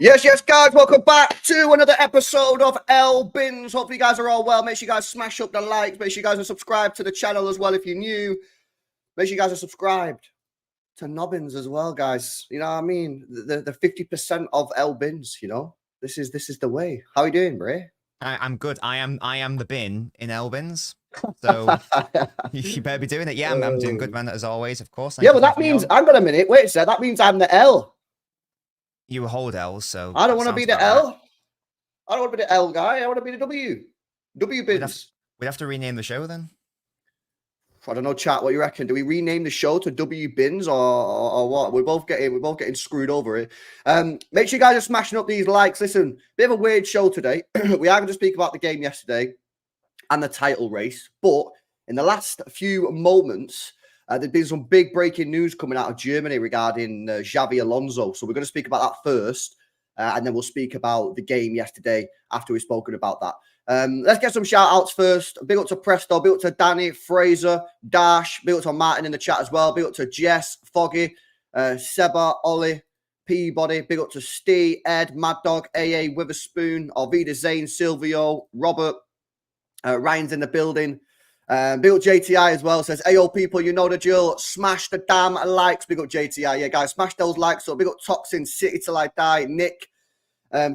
Yes, guys, welcome back to another episode of L Bins. Hopefully you guys are all well. Make sure you guys smash up the likes. Make sure you guys are subscribed to the channel as well if you're new. Make sure you guys are subscribed to Nobbins as well, guys. You know what I mean? The 50% of L Bins, you know? This is the way. How are you doing, Bray? I'm good. I am the bin in Elbins. So you better be doing it. Yeah, I'm doing good, man, as always, of course. Yeah, but that means, hang on a minute, wait a sec, that means I'm the L. You hold L's, so I don't want to be the L. Right. I don't want to be the L guy. I want to be the W. W Bins. We'd have to rename the show then. I don't know, chat. What you reckon? Do we rename the show to W Bins or what? We're both getting screwed over it. Make sure you guys are smashing up these likes. Listen, bit of a weird show today. We are going to speak about the game yesterday and the title race, but in the last few moments, there's been some big breaking news coming out of Germany regarding XABI Alonso. So we're going to speak about that first, and then we'll speak about the game yesterday after we've spoken about that. Let's get some shout outs first. Big up to Presto, big up to Danny, Fraser, Dash, big up to Martin in the chat as well. Big up to Jess, Foggy, Seba, Ollie, Peabody, big up to Steve, Ed, Mad Dog, AA, Witherspoon, Alvida Zane, Silvio, Robert, Ryan's in the building. Big up JTI as well. Says, "Ayo, people, you know the drill. Smash the damn likes." Big up JTI. Yeah, guys, smash those likes. So big up Toxin City Till I Die. Nick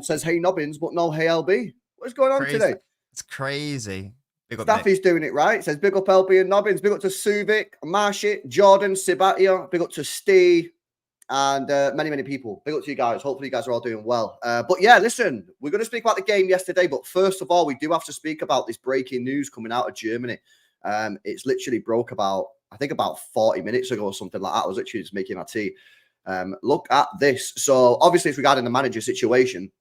says, "Hey, Nobbins, but no, hey, LB." What's going on today? It's crazy. Big up Staffy's doing it right. Says, "Big up LB and Nobbins." Big up to Suvic, Marshit, Jordan, Sibatia. Big up to Steve and many people. Big up to you guys. Hopefully you guys are all doing well. But yeah, listen, we're going to speak about the game yesterday. But first of all, we do have to speak about this breaking news coming out of Germany. It's literally broke about 40 minutes ago or something like that. I was literally just making my tea. Look at this. So obviously it's regarding the manager situation.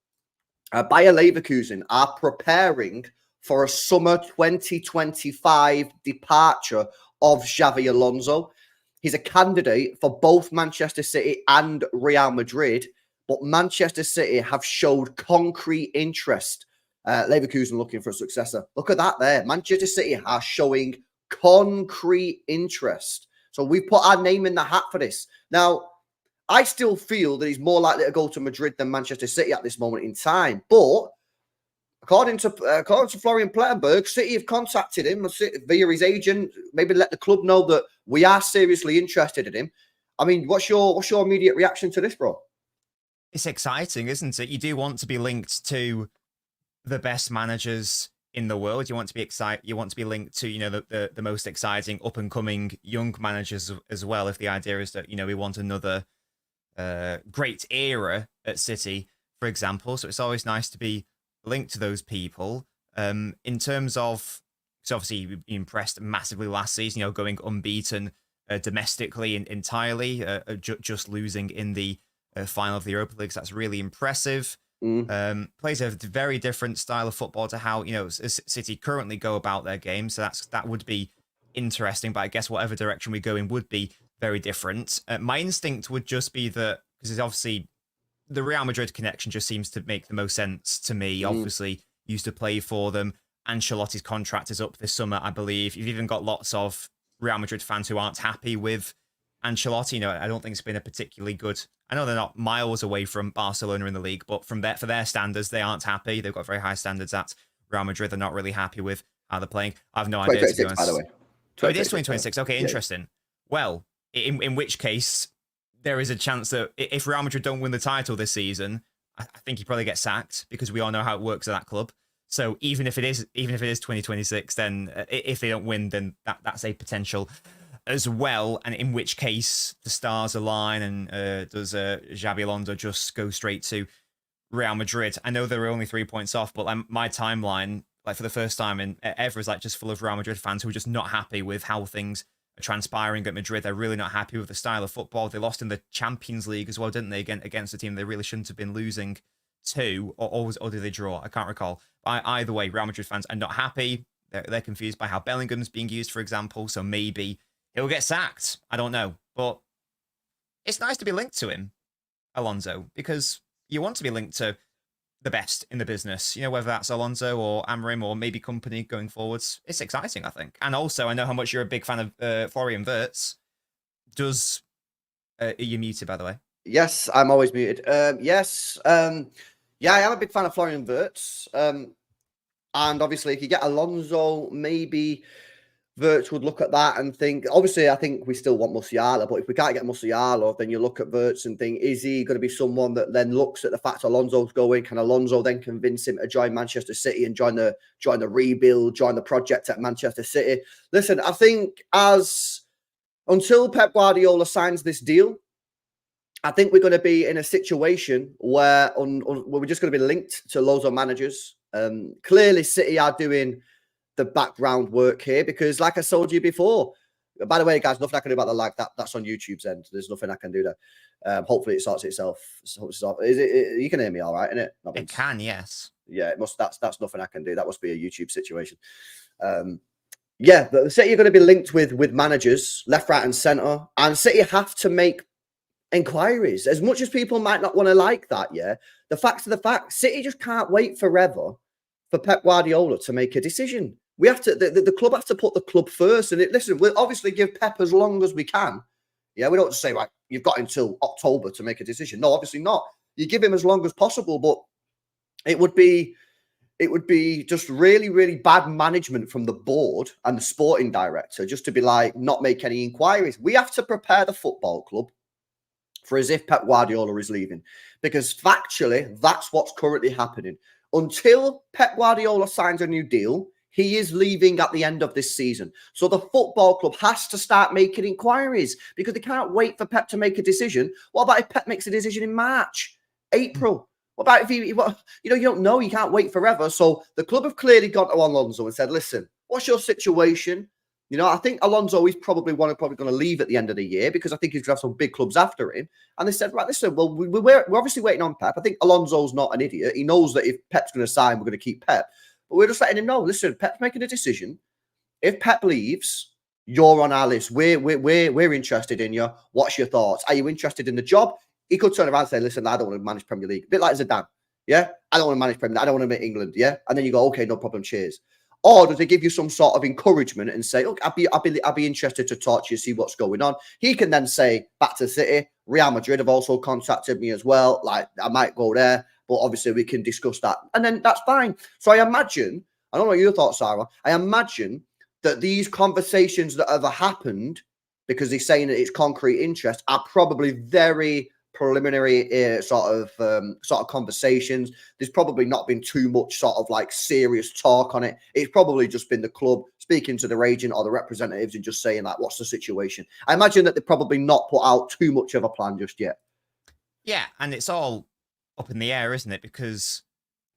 Bayer Leverkusen are preparing for a summer 2025 departure of Xabi Alonso. He's a candidate for both Manchester City and Real Madrid, but Manchester City have showed concrete interest. Leverkusen looking for a successor. Look at that there. Manchester City are showing concrete interest. So we put our name in the hat for this. Now, I still feel that he's more likely to go to Madrid than Manchester City at this moment in time. But according to Florian Plettenberg, City have contacted him via his agent, maybe let the club know that we are seriously interested in him. I mean, what's your immediate reaction to this, bro? It's exciting, isn't it? You do want to be linked to the best managers in the world. You want to be You want to be linked to, you know, the most exciting up and coming young managers as well. If the idea is that, you know, we want another great era at City, for example. So it's always nice to be linked to those people. In terms of, so obviously you impressed massively last season, you know, going unbeaten domestically entirely, just losing in the final of the Europa League. So that's really impressive. Plays a very different style of football to how, you know, City currently go about their game. So that would be interesting. But I guess whatever direction we go in would be very different. My instinct would just be that, because obviously the Real Madrid connection just seems to make the most sense to me. Obviously, used to play for them. Ancelotti's contract is up this summer, I believe. You've even got lots of Real Madrid fans who aren't happy with Ancelotti. You know, I don't think it's been a particularly good. I know they're not miles away from Barcelona in the league, but for their standards, they aren't happy. They've got very high standards at Real Madrid. They're not really happy with how they're playing. I have no idea, to be honest. By the way. Oh, it is 2026. Okay, interesting. Yeah. Well, in which case, there is a chance that if Real Madrid don't win the title this season, I think he probably gets sacked, because we all know how it works at that club. So even if it is 2026, then if they don't win, then that's a potential as well. And in which case the stars align, and does Xabi Alonso just go straight to Real Madrid? I know they're only 3 points off, but my timeline, like for the first time in ever, is like just full of Real Madrid fans who are just not happy with how things are transpiring at Madrid. They're really not happy with the style of football. They lost in the Champions League as well, didn't they, against a team they really shouldn't have been losing to, or did they draw? I can't recall. Either way, Real Madrid fans are not happy. They're confused by how Bellingham's being used, for example. So maybe he'll get sacked. I don't know. But it's nice to be linked to him, Alonso, because you want to be linked to the best in the business, you know, whether that's Alonso or Amorim or maybe company going forwards. It's exciting, I think. And also, I know how much you're a big fan of Florian Wirtz. You're muted, by the way. Yes, I'm always muted. Yes. Yeah, I am a big fan of Florian Wirtz. And obviously, if you get Alonso, maybe Wirtz would look at that and think, obviously, I think we still want Musiala, but if we can't get Musiala, then you look at Wirtz and think, is he going to be someone that then looks at the fact Alonso's going? Can Alonso then convince him to join Manchester City and join the rebuild, join the project at Manchester City? Listen, I think until Pep Guardiola signs this deal, I think we're going to be in a situation where we're just going to be linked to loads of managers. Clearly, City are doing the background work here because, like I told you before, by the way, guys, nothing I can do about the lag. That's on YouTube's end. There's nothing I can do there. Hopefully, it sorts itself. Is it? You can hear me all right, innit? It can, yes. Yeah, it must. That's nothing I can do. That must be a YouTube situation. Yeah, but City are going to be linked with managers left, right, and centre, and City have to make inquiries. As much as people might not want to like that, yeah, the facts are the facts. City just can't wait forever for Pep Guardiola to make a decision. We have to, the club have to put the club first. And listen, we'll obviously give Pep as long as we can. Yeah, we don't just say, right, you've got until October to make a decision. No, obviously not. You give him as long as possible, but it would be just really, really bad management from the board and the sporting director just to be like, not make any inquiries. We have to prepare the football club for as if Pep Guardiola is leaving. Because factually, that's what's currently happening. Until Pep Guardiola signs a new deal, he is leaving at the end of this season. So the football club has to start making inquiries because they can't wait for Pep to make a decision. What about if Pep makes a decision in March, April? What about if you don't know, you can't wait forever. So the club have clearly gone to Alonso and said, listen, what's your situation? You know, I think Alonso is probably going to leave at the end of the year because I think he's going to have some big clubs after him. And they said, right, listen, well, we're obviously waiting on Pep. I think Alonso's not an idiot. He knows that if Pep's going to sign, we're going to keep Pep. But we're just letting him know, listen, Pep's making a decision. If Pep leaves, you're on our list. We're interested in you. What's your thoughts? Are you interested in the job? He could turn around and say, listen, I don't want to manage Premier League. A bit like Zidane. Yeah, I don't want to manage Premier League. I don't want to make England. Yeah. And then you go, okay, no problem. Cheers. Or does he give you some sort of encouragement and say, look, I'd be interested to talk to you, see what's going on. He can then say back to City. Real Madrid have also contacted me as well. Like, I might go there, but obviously we can discuss that. And then that's fine. So I imagine, I don't know what your thoughts, Sarah. I imagine that these conversations that have happened, because he's saying that it's concrete interest, are probably very preliminary sort of conversations. There's probably not been too much sort of like serious talk on it. It's probably just been the club speaking to their agent or the representatives and just saying like, what's the situation? I imagine that they've probably not put out too much of a plan just yet. Yeah, and it's all up in the air, isn't it? Because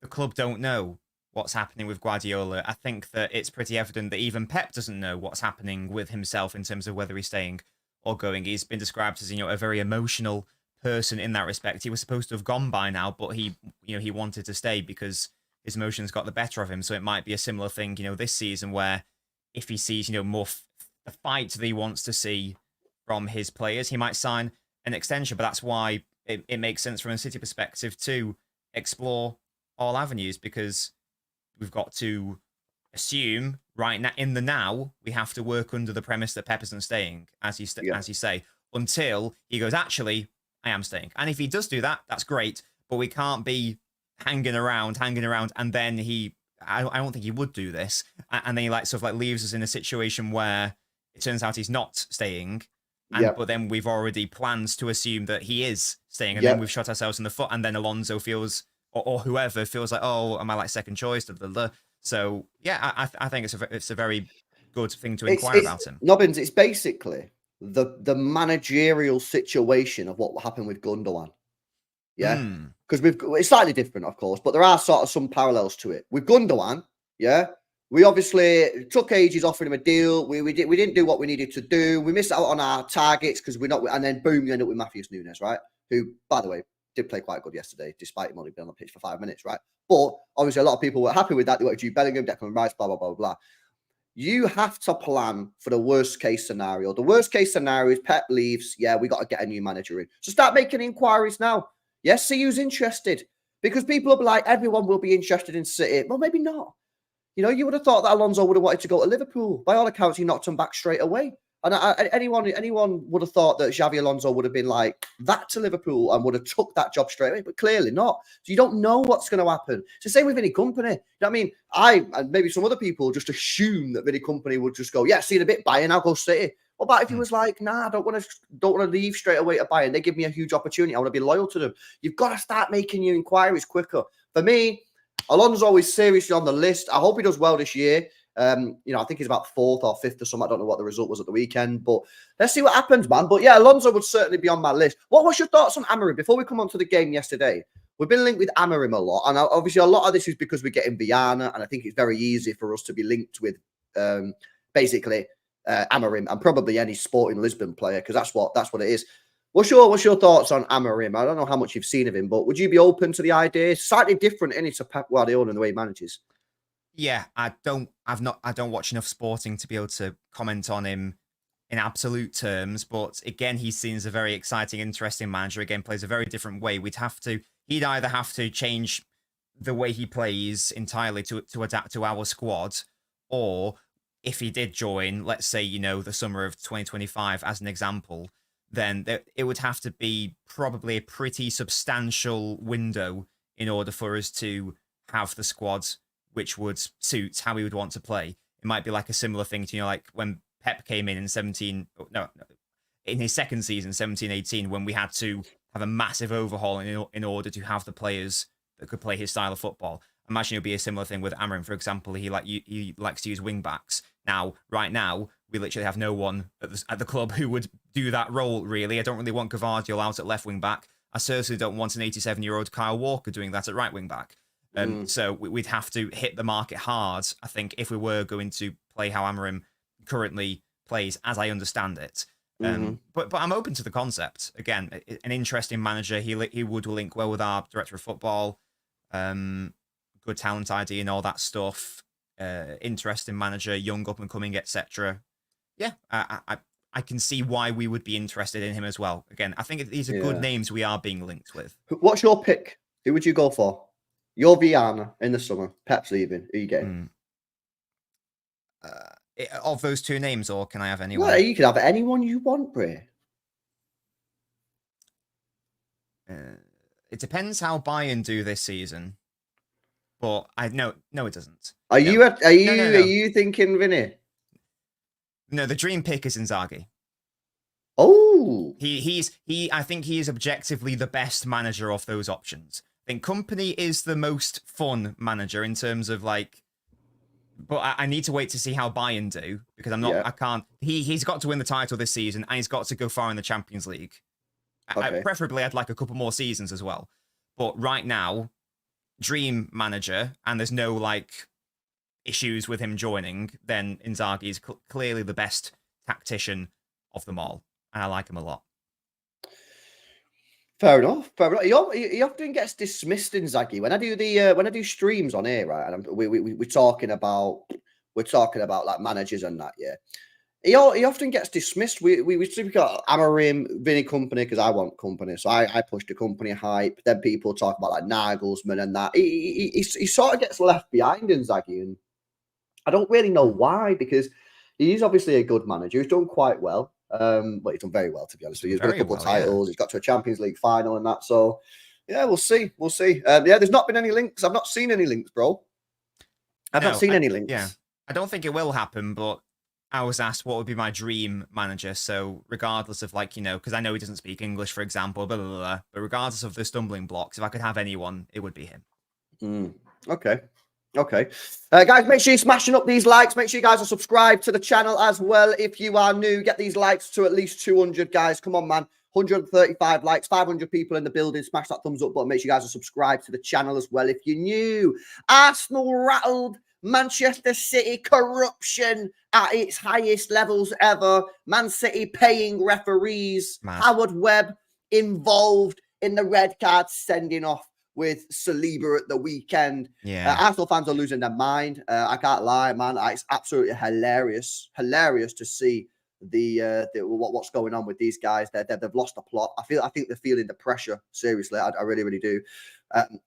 the club don't know what's happening with Guardiola. I think that it's pretty evident that even Pep doesn't know what's happening with himself in terms of whether he's staying or going. He's been described as, a very emotional person in that respect. He was supposed to have gone by now, but he wanted to stay because his emotions got the better of him. So it might be a similar thing, this season where if he sees, more the fight that he wants to see from his players, he might sign an extension. But that's why it makes sense from a City perspective to explore all avenues, because we've got to assume right now, in the now, we have to work under the premise that Pep isn't staying, as you say, until he goes, actually, I am staying. And if he does do that, that's great. But we can't be hanging around, and then I don't think he would do this. And then he leaves us in a situation where it turns out he's not staying. But then we've already plans to assume that he is staying. And then we've shot ourselves in the foot. And then Alonso feels, or whoever feels like, oh, am I like second choice? So, yeah, I think it's a very good thing to inquire about him. Nobbins, it's basically the managerial situation of what happened with Gundogan. Yeah. Because it's slightly different, of course, but there are sort of some parallels to it. With Gundogan, yeah, we obviously took ages offering him a deal. We didn't do what we needed to do. We missed out on our targets because we're not, and then boom, you end up with Matheus Nunes, right? Who, by the way, did play quite good yesterday, despite him only being on the pitch for 5 minutes, right? But obviously a lot of people were happy with that. They wanted Jude Bellingham, Declan Rice, blah, blah, blah, blah. You have to plan for the worst case scenario. The worst case scenario is Pep leaves. Yeah, we got to get a new manager in. So start making inquiries now. Yes, see who's interested. Because people will be like, everyone will be interested in City. Well, maybe not. You would have thought that Alonso would have wanted to go to Liverpool. By all accounts, he knocked him back straight away. And anyone would have thought that Xabi Alonso would have been like that to Liverpool and would have took that job straight away, but clearly not. So you don't know what's going to happen. It's the same with Vinny Company. You know what I mean? I and maybe some other people just assume that Vinny Company would just go, yeah, see in a bit, Bayern, I'll go City. What about if he was like, nah, I don't want to leave straight away to Bayern. They give me a huge opportunity. I want to be loyal to them. You've got to start making your inquiries quicker. For me, Alonso is seriously on the list. I hope he does well this year. You know, I think he's about 4th or 5th or something. I don't know what the result was at the weekend, but let's see what happens, man. But yeah, Alonso would certainly be on my list. What was your thoughts on Amorim? Before we come on to the game yesterday, we've been linked with Amorim a lot. And obviously a lot of this is because we're getting Viana. And I think it's very easy for us to be linked with basically Amorim and probably any Sporting Lisbon player, because that's what it is. What's your thoughts on Amorim? I don't know how much you've seen of him, but would you be open to the idea? Slightly different in it to Pep Guardiola and the way he manages. Yeah, I don't watch enough Sporting to be able to comment on him in absolute terms, but again, he's seen as a very exciting, interesting manager. Again, plays a very different way. He'd either have to change the way he plays entirely to adapt to our squad, or if he did join, let's say, you know, the summer of 2025 as an example, then it would have to be probably a pretty substantial window in order for us to have the squad which would suit how we would want to play. It might be like a similar thing to, you know, like when Pep came in in his second season, 17-18, when we had to have a massive overhaul in order to have the players that could play his style of football. Imagine it would be a similar thing with Amorim, for example. He likes to use wing backs. Right now, we literally have no one at the club who would do that role, really. I don't really want Gvardiol out at left wing back. I certainly don't want an 87-year-old Kyle Walker doing that at right wing back. So we'd have to hit the market hard, I think, if we were going to play how Amorim currently plays, as I understand it. But I'm open to the concept. Again, an interesting manager. He would link well with our director of football. Good talent ID and all that stuff. Interesting manager, young, up and coming, etc. Yeah, I can see why we would be interested in him as well. Again, I think these are good names we are being linked with. What's your pick? Who would you go for? You're Viana in the summer. Pep's leaving. Who are you getting? Of those two names, or can I have anyone? Well, you can have anyone you want, Bray. It depends how Bayern do this season. But no, it doesn't. Are you thinking Vinny? No, the dream pick is Inzaghi. Oh, I think he is objectively the best manager of those options. I think Company is the most fun manager in terms of like, but I need to wait to see how Bayern do, because I can't. He's got to win the title this season, and he's got to go far in the Champions League. Okay. Preferably, I'd like a couple more seasons as well. But right now, dream manager, and there's no like issues with him joining, then Inzaghi is clearly the best tactician of them all, and I like him a lot. Fair enough. He often gets dismissed, Inzaghi. When I do streams on here, right, and we're talking about like managers and that. Yeah, he often gets dismissed. We've got Amorim, Vinny Company, because I want Company, so I push the Company hype. Then people talk about like Nagelsmann and that. He sort of gets left behind, Inzaghi, and I don't really know why, because he's obviously a good manager. He's done quite well. But he's done very well, to be honest with you. He's got a couple of titles. Yeah. He's got to a Champions League final and that. So, yeah, we'll see. Yeah, there's not been any links. I've not seen any links, bro. I've not seen any links. Yeah, I don't think it will happen, but I was asked what would be my dream manager. So regardless of like, you know, because I know he doesn't speak English, for example, blah, blah, blah, but regardless of the stumbling blocks, if I could have anyone, it would be him. Okay. Guys, make sure you're smashing up these likes. Make sure you guys are subscribed to the channel as well. If you are new, get these likes to at least 200, guys. Come on, man. 135 likes, 500 people in the building. Smash that thumbs up button. Make sure you guys are subscribed to the channel as well if you're new. Arsenal rattled. Manchester City corruption at its highest levels ever. Man City paying referees. Howard Webb involved in the red card sending off with Saliba at the weekend. Yeah, Arsenal fans are losing their mind. I can't lie, man. It's absolutely hilarious to see what's going on with these guys. They've lost the plot. I think they're feeling the pressure. Seriously, I really, really do.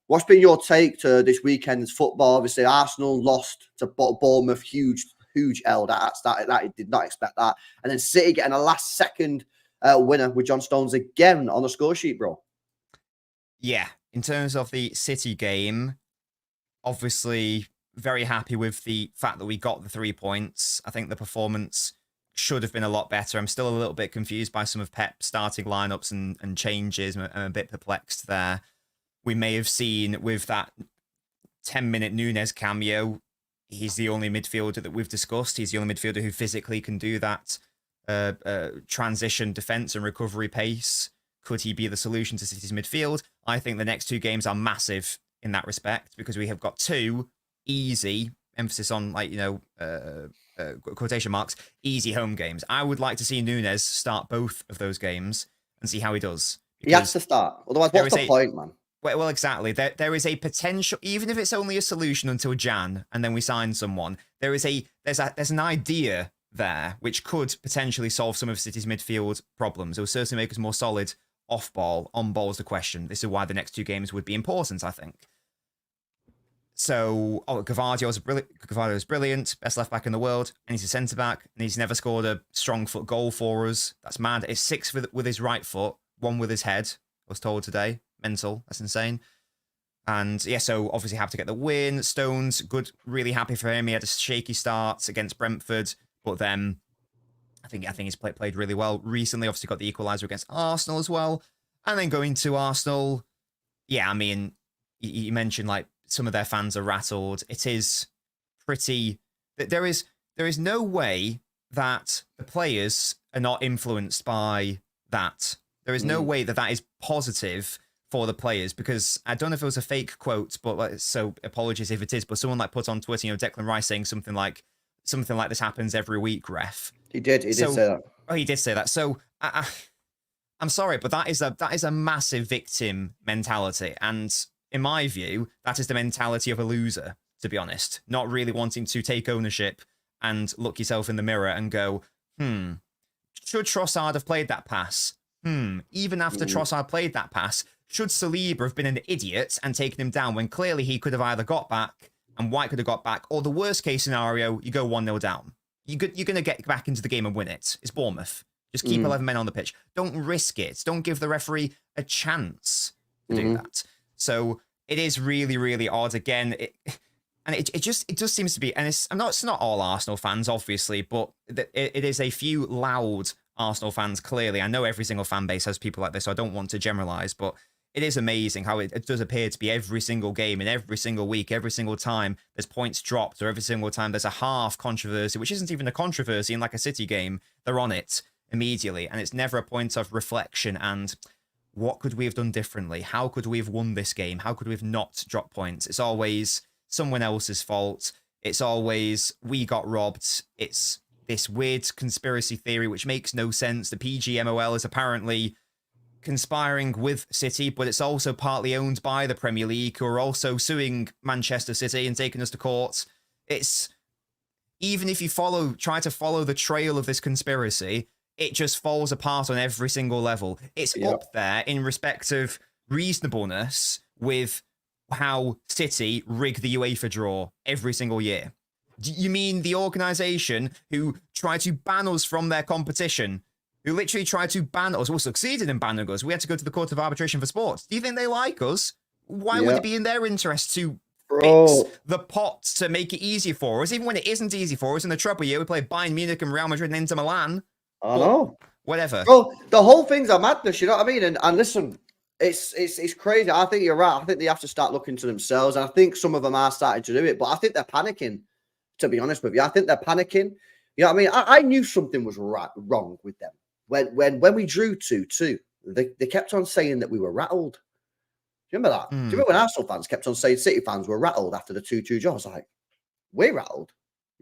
What's been your take to this weekend's football? Obviously, Arsenal lost to Bournemouth. Huge huge L. That did not expect that. And then City getting a last-second winner with John Stones again on the score sheet, bro. Yeah, in terms of the City game, obviously very happy with the fact that we got the 3 points. I think the performance should have been a lot better. I'm still a little bit confused by some of Pep's starting lineups and changes. I'm a bit perplexed there. We may have seen with that 10-minute Nunes cameo, he's the only midfielder that we've discussed. He's the only midfielder who physically can do that transition defense and recovery pace. Could he be the solution to City's midfield? I think the next 2 games are massive in that respect because we have got 2 easy, emphasis on quotation marks, easy home games. I would like to see Nunes start both of those games and see how he does. He has to start. Otherwise, what's the point, man? Well, exactly. There is a potential, even if it's only a solution until Jan, and then we sign someone. There's an idea there which could potentially solve some of City's midfield problems. It will certainly make us more solid off ball. On ball is the question. This is why the next 2 games would be important, I think. So, Gavardio's brilliant, best left back in the world, and he's a centre back, and he's never scored a strong foot goal for us. That's mad. It's 6 with his right foot, 1 with his head. I was told today. Mental. That's insane. And yeah, so obviously happy to get the win. Stones, good, really happy for him. He had a shaky start against Brentford, but then I think he's played really well recently. Obviously got the equaliser against Arsenal as well. And then going to Arsenal, yeah, I mean, you mentioned like some of their fans are rattled. It is pretty. There is no way that the players are not influenced by that. There is no way that is positive for the players, because I don't know if it was a fake quote, but so apologies if it is, but someone like put on Twitter, Declan Rice saying something like this happens every week, ref. He did say that. Oh, he did say that. So I'm sorry, but that is a massive victim mentality. And in my view, that is the mentality of a loser, to be honest. Not really wanting to take ownership and look yourself in the mirror and go, should Trossard have played that pass? Even after Trossard played that pass, should Saliba have been an idiot and taken him down when clearly he could have either got back and White could have got back, or the worst case scenario, you go 1-0 down. You're going to get back into the game and win it. It's Bournemouth. Just keep 11 men on the pitch. Don't risk it. Don't give the referee a chance to do that. So it is really, really odd. Again, it just seems to be, and it's not all Arsenal fans, obviously, but it is a few loud Arsenal fans, clearly. I know every single fan base has people like this, so I don't want to generalize, but it is amazing how it does appear to be every single game and every single week, every single time there's points dropped, or every single time there's a half controversy, which isn't even a controversy in like a City game, they're on it immediately. And it's never a point of reflection and what could we have done differently? How could we have won this game? How could we have not dropped points? It's always someone else's fault. It's always we got robbed. It's this weird conspiracy theory which makes no sense. The PGMOL is apparently conspiring with City, but it's also partly owned by the Premier League, who are also suing Manchester City and taking us to court. It's, even if you try to follow the trail of this conspiracy, it just falls apart on every single level. It's up there in respect of reasonableness with how City rig the UEFA draw every single year. Do you mean the organisation who try to ban us from their competition, who literally tried to ban us, or succeeded in banning us? We had to go to the Court of Arbitration for Sport. Do you think they like us? Why would it be in their interest to fix the pot to make it easier for us, even when it isn't easy for us? In the treble year, we play Bayern Munich and Real Madrid and Inter Milan. I know. Whatever. Bro, the whole thing's a madness, you know what I mean? And listen, it's crazy. I think you're right. I think they have to start looking to themselves. And I think some of them are starting to do it, but I think they're panicking, to be honest with you. I think they're panicking. You know what I mean? I knew something was wrong with them. When we drew 2-2, they kept on saying that we were rattled. Do you remember that? Do you remember when Arsenal fans kept on saying City fans were rattled after the 2-2 draw? I was like, we're rattled.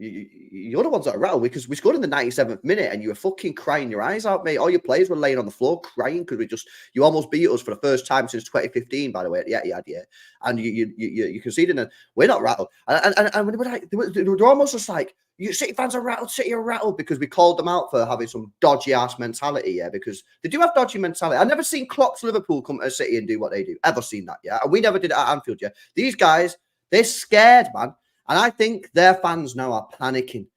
You're the ones that are rattled, because we scored in the 97th minute and you were fucking crying your eyes out, mate. All your players were laying on the floor crying because you almost beat us for the first time since 2015, by the way, at the Etihad, yeah. And you conceded, and we're not rattled. And we were like, they're almost just like, you City fans are rattled, City are rattled, because we called them out for having some dodgy ass mentality, yeah, because they do have dodgy mentality. I've never seen Klopp's Liverpool come to City and do what they do. Ever seen that, yeah? And we never did it at Anfield, yeah. These guys, they're scared, man. And I think their fans now are panicking.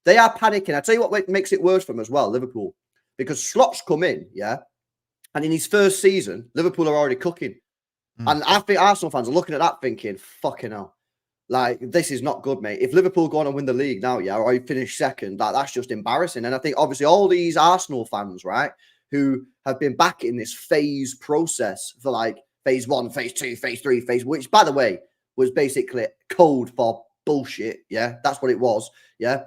They are panicking. I tell you what makes it worse for them as well, Liverpool, because Slot's come in, yeah, and in his first season, Liverpool are already cooking. And I think Arsenal fans are looking at that thinking, fucking hell, like, this is not good, mate. If Liverpool go on and win the league now, yeah, or you finish second, that's just embarrassing. And I think, obviously, all these Arsenal fans, right, who have been back in this phase process for, like, phase 1, phase 2, phase 3, which, by the way, was basically code for bullshit, yeah? That's what it was, yeah?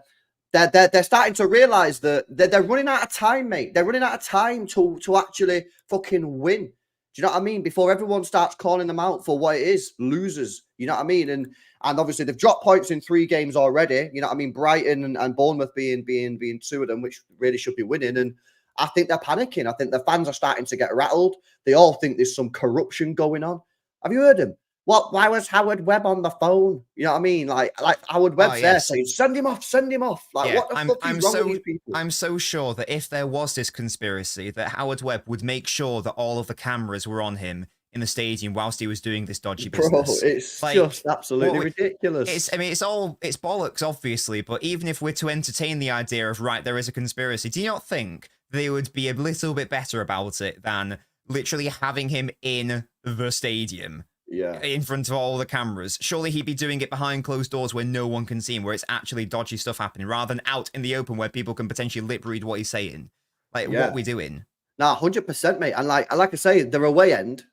They're starting to realise that they're running out of time, mate. They're running out of time to actually fucking win. Do you know what I mean? Before everyone starts calling them out for what it is, losers. You know what I mean? And obviously they've dropped points in 3 games already. You know what I mean? Brighton and Bournemouth being 2 of them, which really should be winning. And I think they're panicking. I think the fans are starting to get rattled. They all think there's some corruption going on. Have you heard them? What? Why was Howard Webb on the phone? You know what I mean? Like Howard Webb's there saying, "Send him off, send him off." Like, what the fuck is wrong with these people? I'm so sure that if there was this conspiracy, that Howard Webb would make sure that all of the cameras were on him in the stadium whilst he was doing this dodgy business. Bro, it's like, just absolutely ridiculous. It's bollocks, obviously. But even if we're to entertain the idea of, right, there is a conspiracy, do you not think they would be a little bit better about it than literally having him in the stadium? Yeah, in front of all the cameras. Surely he'd be doing it behind closed doors where no one can see him, where it's actually dodgy stuff happening, rather than out in the open where people can potentially lip read what he's saying. Like, what are we doing? Nah, 100%, mate. And like I say, their away end,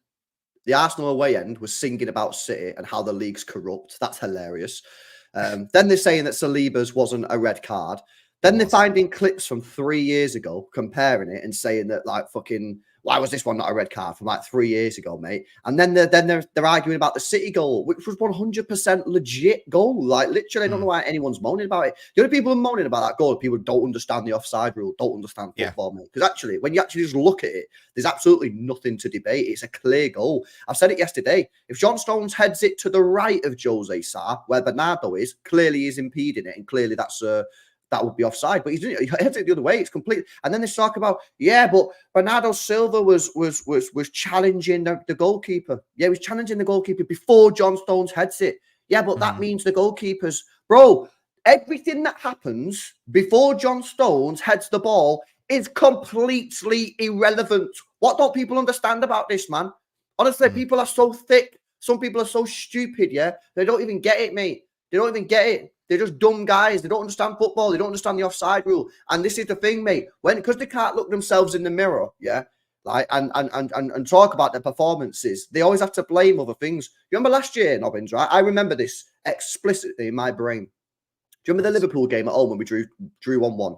the Arsenal away end, was singing about City and how the league's corrupt. That's hilarious. Then they're saying that Saliba's wasn't a red card. Then they're finding clips from 3 years ago, comparing it and saying that, like, fucking, why was this one not a red card from like 3 years ago, mate? And then they're arguing about the City goal, which was 100% legit goal. Like, literally, I don't know why anyone's moaning about it. The only people who are moaning about that goal are people who don't understand the offside rule, don't understand football, mate. Because actually, when you actually just look at it, there's absolutely nothing to debate. It's a clear goal. I said it yesterday. If John Stones heads it to the right of Jose Sarr, where Bernardo is, clearly he's impeding it, and clearly that would be offside, but he heads it the other way. It's complete. And then they talk about, but Bernardo Silva was challenging the goalkeeper. Yeah, he was challenging the goalkeeper before John Stones heads it. Yeah, but that means the goalkeepers, bro, everything that happens before John Stones heads the ball is completely irrelevant. What don't people understand about this, man? Honestly, people are so thick. Some people are so stupid, yeah? They don't even get it, mate. They don't even get it. They're just dumb guys. They don't understand football. They don't understand the offside rule. And this is the thing, mate. Because they can't look themselves in the mirror, yeah, like and talk about their performances, they always have to blame other things. You remember last year, Nobbins, right? I remember this explicitly in my brain. Do you remember the Liverpool game at home when we drew 1-1?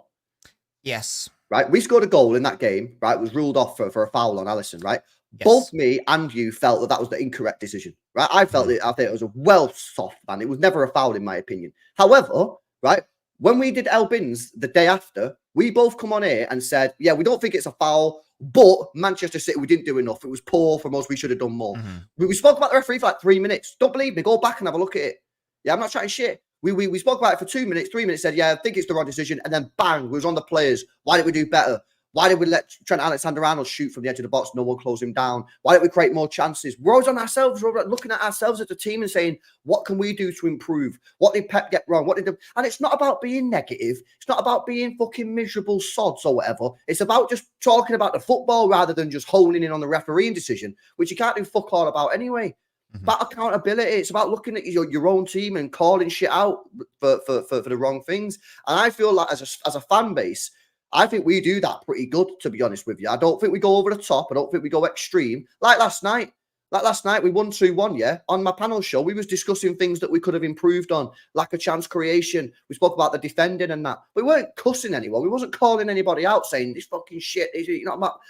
Yes. Right? We scored a goal in that game, right? It was ruled off for a foul on Alisson, right? Yes. Both me and you felt that was the incorrect decision, right? I felt it. I think it was a well soft, man. It was never a foul, in my opinion. However, right, when we did El Bins the day after, we both come on here and said, yeah, we don't think it's a foul, but Manchester City, we didn't do enough. It was poor from us. We should have done more. We spoke about the referee for like 3 minutes. Don't believe me? Go back and have a look at it. Yeah, I'm not trying shit. We spoke about it for 2 minutes, 3 minutes, said, yeah, I think it's the wrong decision. And then bang, we was on the players. Why didn't we do better? Why did we let Trent Alexander-Arnold shoot from the edge of the box? No one closed him down. Why don't we create more chances? We're always on ourselves. We're looking at ourselves as a team and saying, what can we do to improve? What did Pep get wrong? And it's not about being negative. It's not about being fucking miserable sods or whatever. It's about just talking about the football rather than just honing in on the refereeing decision, which you can't do fuck all about anyway. It's about accountability. It's about looking at your own team and calling shit out for the wrong things. And I feel like as a fan base, I think we do that pretty good, to be honest with you. I don't think we go over the top. I don't think we go extreme. Like last night, we won 2-1, yeah? On my panel show, we was discussing things that we could have improved on, lack of chance creation. We spoke about the defending and that. We weren't cussing anyone. We wasn't calling anybody out saying, this fucking shit. We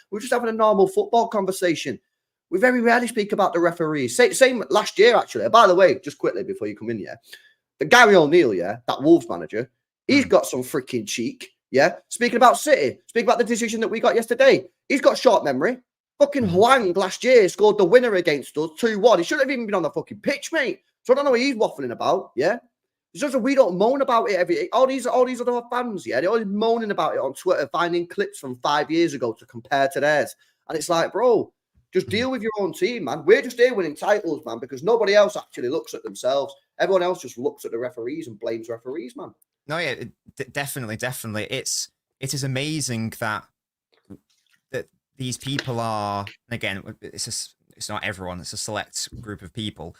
were just having a normal football conversation. We very rarely speak about the referees. Same last year, actually. By the way, just quickly before you come in, yeah? The Gary O'Neill, yeah, that Wolves manager, he's got some freaking cheek. Yeah, speaking about City, speaking about the decision that we got yesterday, he's got short memory. Fucking Hwang last year scored the winner against us 2-1. He shouldn't have even been on the fucking pitch, mate. So I don't know what he's waffling about. Yeah, it's just that we don't moan about it all these other fans. Yeah, they're always moaning about it on Twitter, finding clips from 5 years ago to compare to theirs. And it's like, bro, just deal with your own team, man. We're just here winning titles, man, because nobody else actually looks at themselves. Everyone else just looks at the referees and blames referees, man. No, yeah, definitely. It is amazing that these people are, again, it's not everyone, it's a select group of people,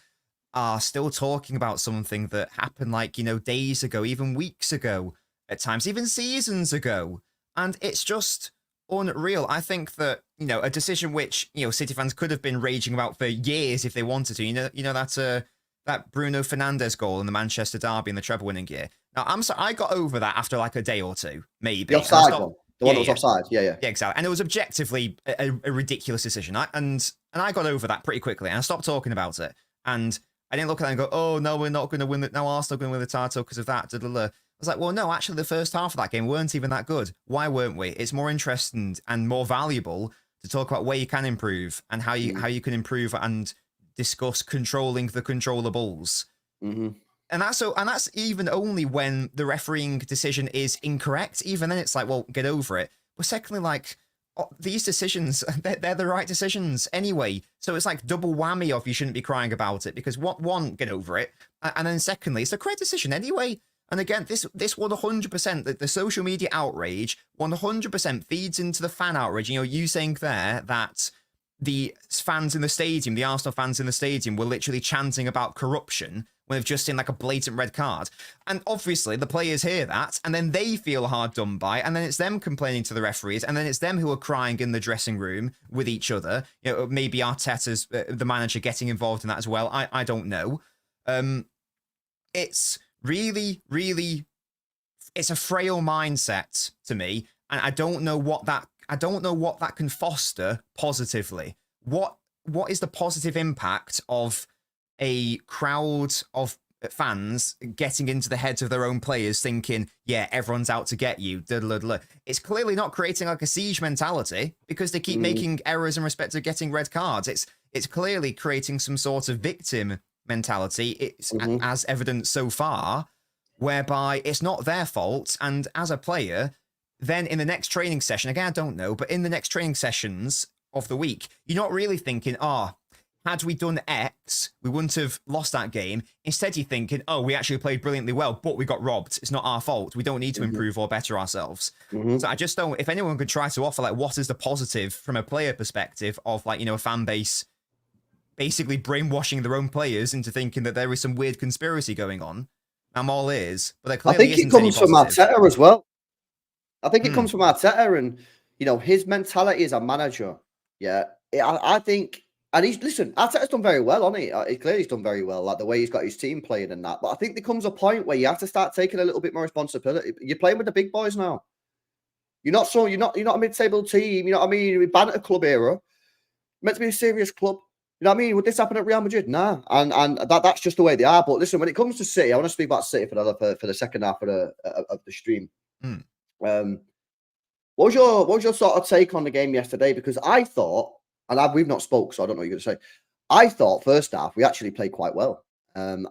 are still talking about something that happened like, days ago, even weeks ago, at times, even seasons ago. And it's just unreal. I think that, a decision which, City fans could have been raging about for years if they wanted to. That Bruno Fernandes goal in the Manchester derby in the treble winning year. Now, I'm sorry, I got over that after like a day or two, maybe. The offside one. The one that was offside. Yeah. Yeah, exactly. And it was objectively a ridiculous decision. And I got over that pretty quickly. And I stopped talking about it. And I didn't look at it and go, oh, no, we're not going to win it. No, Arsenal going to win the title because of that. I was like, well, no, actually, the first half of that game weren't even that good. Why weren't we? It's more interesting and more valuable to talk about where you can improve and how you can improve and discuss controlling the controllables. Mm-hmm. And that's even only when the refereeing decision is incorrect. Even then, it's like, well, get over it. But secondly, like, these decisions, they're the right decisions anyway. So it's like double whammy of you shouldn't be crying about it because one, get over it. And then secondly, it's the correct decision anyway. And again, this 100%, the social media outrage 100% feeds into the fan outrage. You saying there that the fans in the stadium, the Arsenal fans in the stadium, were literally chanting about corruption when they've just seen like a blatant red card. And obviously the players hear that and then they feel hard done by, and then it's them complaining to the referees, and then it's them who are crying in the dressing room with each other. Maybe Arteta's the manager getting involved in that as well. I don't know. It's really, really, it's a frail mindset to me, and I don't know what that can foster positively. What is the positive impact of a crowd of fans getting into the heads of their own players thinking, yeah, everyone's out to get you. It's clearly not creating like a siege mentality because they keep making errors in respect to getting red cards. It's clearly creating some sort of victim mentality. It's as evident so far, whereby it's not their fault. And as a player, then in the next training session, again, I don't know, but in the next training sessions of the week, you're not really thinking, had we done X, we wouldn't have lost that game. Instead, you're thinking, we actually played brilliantly well, but we got robbed. It's not our fault. We don't need to improve or better ourselves. So I just don't, if anyone could try to offer, like, what is the positive from a player perspective of, like, a fan base basically brainwashing their own players into thinking that there is some weird conspiracy going on, I'm all ears. But there clearly isn't any positive. I think it comes from Arteta as well. I think it comes from Arteta and, his mentality as a manager. Yeah, I think, and Arteta's done very well, hasn't he? He clearly done very well, like the way he's got his team playing and that. But I think there comes a point where you have to start taking a little bit more responsibility. You're playing with the big boys now. You're not a mid-table team. You know what I mean? We're banned at a club era. Meant to be a serious club. You know what I mean? Would this happen at Real Madrid? Nah. And that's just the way they are. But listen, when it comes to City, I want to speak about City for the second half of the stream. What was your sort of take on the game yesterday? Because I thought, and we've not spoke, so I don't know what you're going to say. I thought first half we actually played quite well.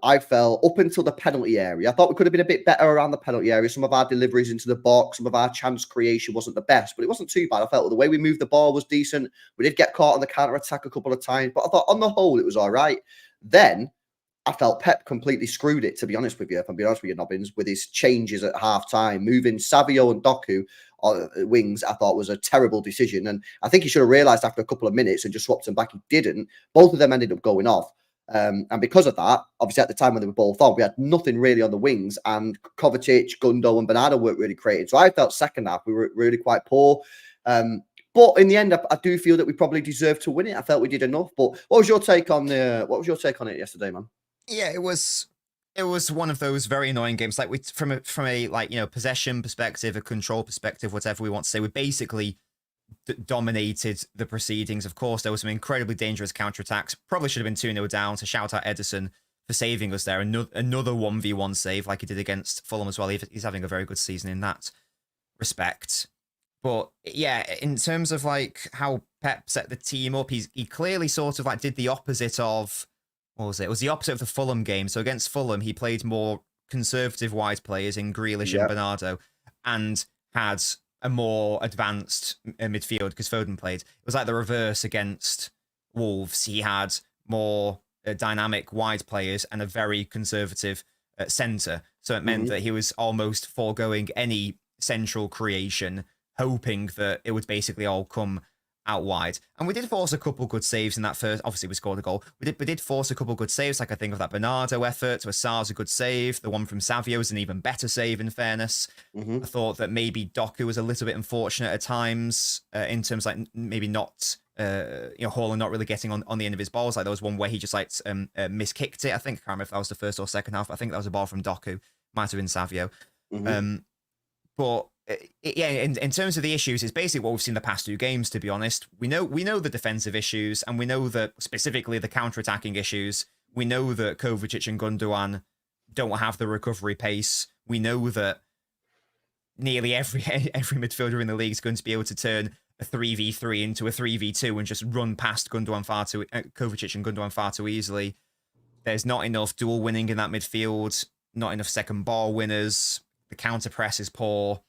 I felt up until the penalty area. I thought we could have been a bit better around the penalty area. Some of our deliveries into the box, some of our chance creation wasn't the best, but it wasn't too bad. I felt the way we moved the ball was decent. We did get caught on the counter attack a couple of times, but I thought on the whole it was all right. Then I felt Pep completely screwed it, to be honest with you, if I'm being honest with you, Nobbins, with his changes at half time, moving Savio and Doku on wings. I thought was a terrible decision, and I think he should have realised after a couple of minutes and just swapped them back. He didn't. Both of them ended up going off. And because of that, obviously at the time when they were both on, we had nothing really on the wings, and Kovacic, Gundo and Bernardo weren't really created. So I felt second half we were really quite poor. But in the end, I do feel that we probably deserved to win it. I felt we did enough. But what was your take on it yesterday, man? Yeah, it was one of those very annoying games. Like from a like, possession perspective, a control perspective, whatever we want to say, we basically dominated the proceedings. Of course, there was some incredibly dangerous counterattacks. Probably should have been 2-0 down. To shout out Edison for saving us there. Another 1v1 save like he did against Fulham as well. He's having a very good season in that respect. But yeah, in terms of like how Pep set the team up, he clearly sort of like did the opposite of, what was it? It was the opposite of the Fulham game. So against Fulham, he played more conservative wide players in Grealish and Bernardo, and had a more advanced midfield because Foden played. It was like the reverse against Wolves. He had more dynamic wide players and a very conservative centre. So it meant that he was almost foregoing any central creation, hoping that it would basically all come out wide. And we did force a couple good saves in that first. Obviously, we scored a goal. We did force a couple good saves. Like I think of that Bernardo effort to Assar's a good save. The one from Savio is an even better save, in fairness. I thought that maybe Doku was a little bit unfortunate at times in terms like maybe not, Haaland not really getting on the end of his balls. Like there was one where he just like miskicked it. I think I can't remember if that was the first or second half. I think that was a ball from Doku. Might have been Savio. But in terms of the issues, it's basically what we've seen the past 2 games, to be honest. We know the defensive issues, and we know that specifically the counter-attacking issues. We know that Kovacic and Gundogan don't have the recovery pace. We know that nearly every midfielder in the league is going to be able to turn a 3v3 into a 3v2 and just run past Kovacic and Gundogan far too easily. There's not enough duel winning in that midfield, not enough second ball winners. The counter press is poor.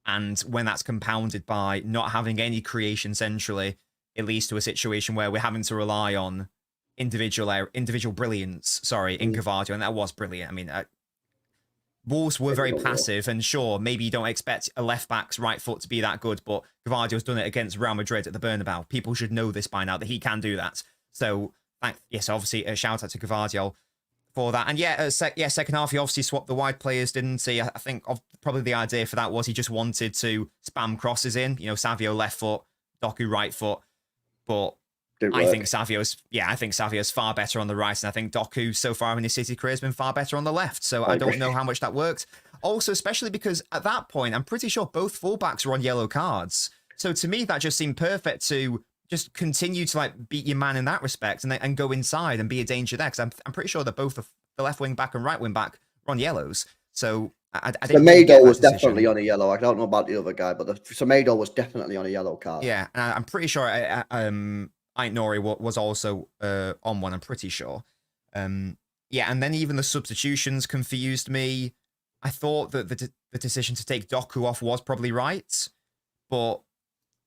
And when that's compounded by not having any creation centrally, it leads to a situation where we're having to rely on individual brilliance, in Gavardio, and that was brilliant. I mean, Wolves were very passive, and sure, maybe you don't expect a left-back's right foot to be that good, but Gavardio's done it against Real Madrid at the Bernabeu. People should know this by now, that he can do that. So, obviously, a shout-out to Gavardio for that. And second half, he obviously swapped the wide players, didn't he? I think probably the idea for that was he just wanted to spam crosses in. Savio left foot, Doku right foot. But I think Savio's far better on the right, and I think Doku so far in his City career has been far better on the left. So I don't know how much that worked. Also, especially because at that point, I'm pretty sure both fullbacks were on yellow cards. So to me, that just seemed perfect to just continue to beat your man in that respect and go inside and be a danger there. Because I'm pretty sure that both the left wing back and right wing back were on yellows. So I didn't Semedo was definitely on a yellow. I don't know about the other guy, but Semedo was definitely on a yellow card. Yeah, and I'm pretty sure Ait Nori was also on one, I'm pretty sure. And then even the substitutions confused me. I thought that the decision to take Doku off was probably right, but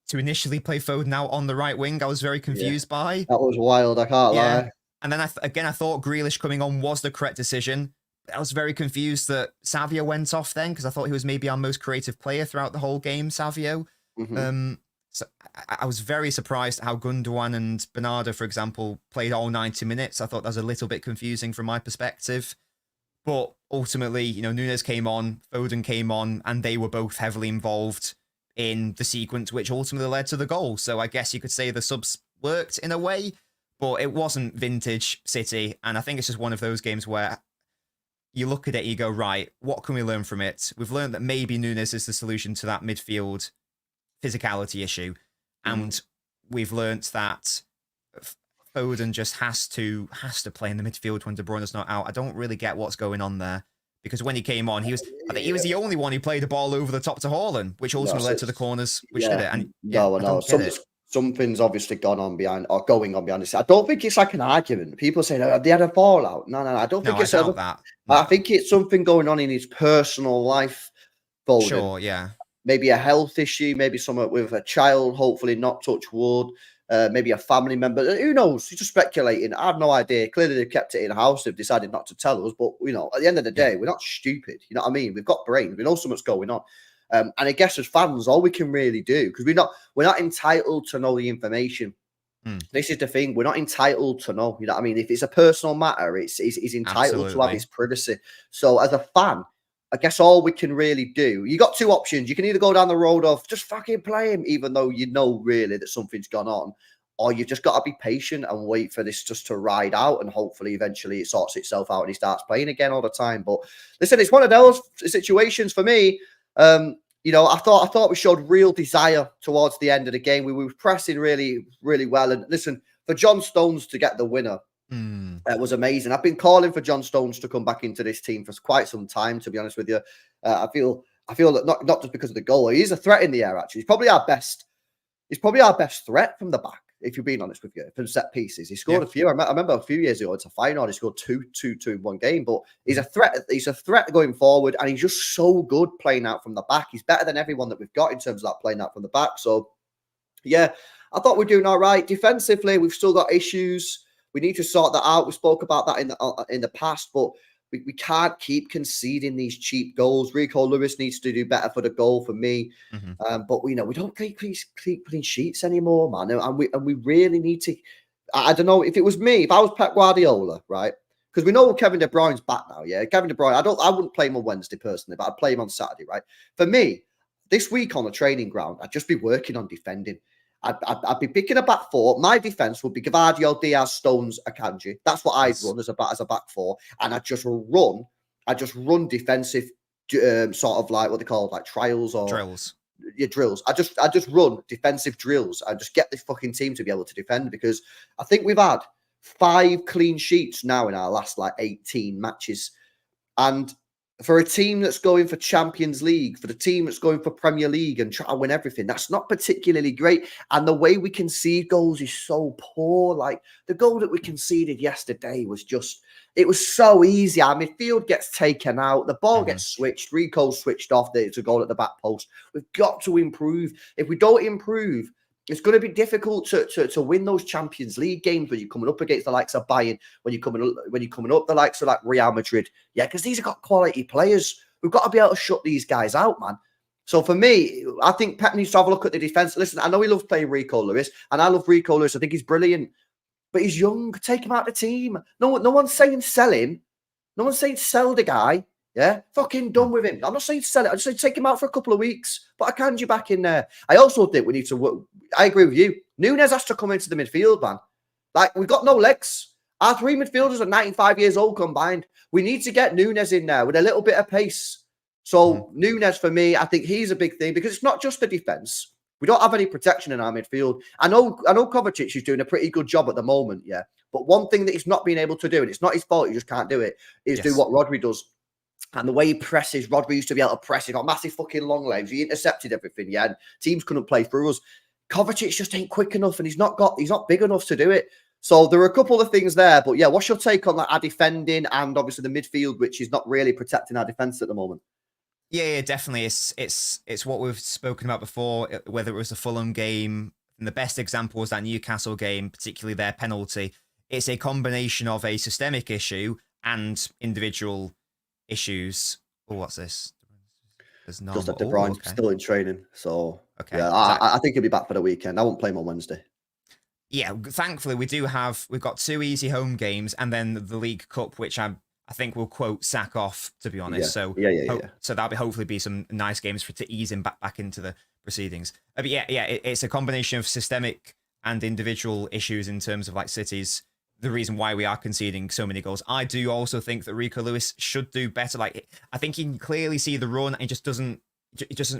to initially play Foden out on the right wing, I was very confused by. That was wild, I can't lie. And then I thought Grealish coming on was the correct decision. I was very confused that Savio went off then, because I thought he was maybe our most creative player throughout the whole game, Savio. So I was very surprised how Gundogan and Bernardo, for example, played all 90 minutes. I thought that was a little bit confusing from my perspective. But ultimately, Nunes came on, Foden came on, and they were both heavily involved in the sequence, which ultimately led to the goal. So I guess you could say the subs worked in a way, but it wasn't vintage City. And I think it's just one of those games where you look at it, you go, right, what can we learn from it? We've learned that maybe Nunes is the solution to that midfield physicality issue. And we've learnt that Foden just has to play in the midfield when De Bruyne's not out. I don't really get what's going on there, because when he came on, I think he was the only one who played the ball over the top to Haaland, which ultimately led to the corners, which did it. And something's obviously going on behind this. I don't think it's like an argument. People say they had a ball out. No. I don't think it's that. No. I think it's something going on in his personal life. Foden. Sure, yeah. Maybe a health issue, maybe something with a child, hopefully not touch wood, maybe a family member. Who knows? He's just speculating. I have no idea. Clearly, they've kept it in-house. They've decided not to tell us. But, at the end of the day, we're not stupid. You know what I mean? We've got brains. We know something's going on. And I guess as fans, all we can really do, because we're not entitled to know the information. This is the thing. We're not entitled to know. You know what I mean? If it's a personal matter, he's entitled to have his privacy. So as a fan, I guess all we can really do, you got two options. You can either go down the road of just fucking play him, even though you know really that something's gone on, or you've just got to be patient and wait for this just to ride out, and hopefully eventually it sorts itself out and he starts playing again all the time. But listen, it's one of those situations for me. I thought we showed real desire towards the end of the game. We were pressing really, really well. And listen, for John Stones to get the winner, was amazing. I've been calling for John Stones to come back into this team for quite some time, to be honest with you. I feel that not just because of the goal. He's a threat in the air, actually. He's probably our best threat from the back, if you're being honest with you, from set pieces. He scored a few. I remember a few years ago, it's a final, he scored two in one game. But he's a threat. He's a threat going forward, and he's just so good playing out from the back. He's better than everyone that we've got in terms of that playing out from the back. So, yeah, I thought we're doing all right. Defensively, we've still got issues. We need to sort that out. We spoke about that in the past, but we can't keep conceding these cheap goals. Rico Lewis needs to do better for the goal for me. But we don't keep clean sheets anymore, man. And we really need to. I don't know if it was me, if I was Pep Guardiola, right? Because we know Kevin De Bruyne's back now. Yeah, Kevin De Bruyne. I wouldn't play him on Wednesday personally, but I'd play him on Saturday, right? For me, this week on the training ground, I'd just be working on defending. I'd be picking a back four. My defense would be Gvardiol, Diaz, Stones, Akanji. That's what I'd run as a back four, and I just run defensive, sort of like what they call like trials or drills. Yeah, drills. I just run defensive drills. I just get this fucking team to be able to defend, because I think we've had 5 clean sheets now in our last like 18 matches, and for a team that's going for Champions League, for the team that's going for Premier League and try to win everything, that's not particularly great. And the way we concede goals is so poor. Like the goal that we conceded yesterday was just, it was so easy. Our midfield gets taken out. The ball gets switched. Rico's switched off. It's a goal at the back post. We've got to improve. If we don't improve, it's going to be difficult to win those Champions League games when you're coming up against the likes of Bayern, when you're coming up the likes of like Real Madrid. Yeah, because these have got quality players. We've got to be able to shut these guys out, man. So for me, I think Pep needs to have a look at the defense. Listen, I know he loves playing Rico Lewis, and I love Rico Lewis. I think he's brilliant, but he's young. Take him out of the team. No one's saying sell him. No one's saying sell the guy. Yeah, fucking done with him. I'm not saying sell it. I just say take him out for a couple of weeks. But I Akanji back in there. I also think we need to work. I agree with you. Nunes has to come into the midfield, man. Like, we've got no legs. Our 3 midfielders are 95 years old combined. We need to get Nunes in there with a little bit of pace. So Nunes, for me, I think he's a big thing, because it's not just the defense. We don't have any protection in our midfield. I know Kovacic is doing a pretty good job at the moment, yeah. But one thing that he's not been able to do, and it's not his fault, he just can't do it, is do what Rodri does. And the way he presses, Rodri used to be able to press. He got massive fucking long legs. He intercepted everything, yeah. And teams couldn't play through us. Kovacic just ain't quick enough, and he's not big enough to do it. So there are a couple of things there. But yeah, what's your take on that? Our defending and obviously the midfield, which is not really protecting our defense at the moment. Yeah, definitely. It's what we've spoken about before. Whether it was the Fulham game, and the best example was that Newcastle game, particularly their penalty. It's a combination of a systemic issue and individual issues. Oh, what's this? There's no. Just that De Bruyne's still in training, so yeah, I think he'll be back for the weekend. I won't play him on Wednesday. Yeah, thankfully we've got 2 easy home games, and then the League Cup, which I think we'll quote sack off, to be honest. Yeah. So that'll hopefully be some nice games to ease him back into the proceedings. But it's a combination of systemic and individual issues in terms of like City's. The reason why we are conceding so many goals. I do also think that Rico Lewis should do better. Like, I think he can clearly see the run and just doesn't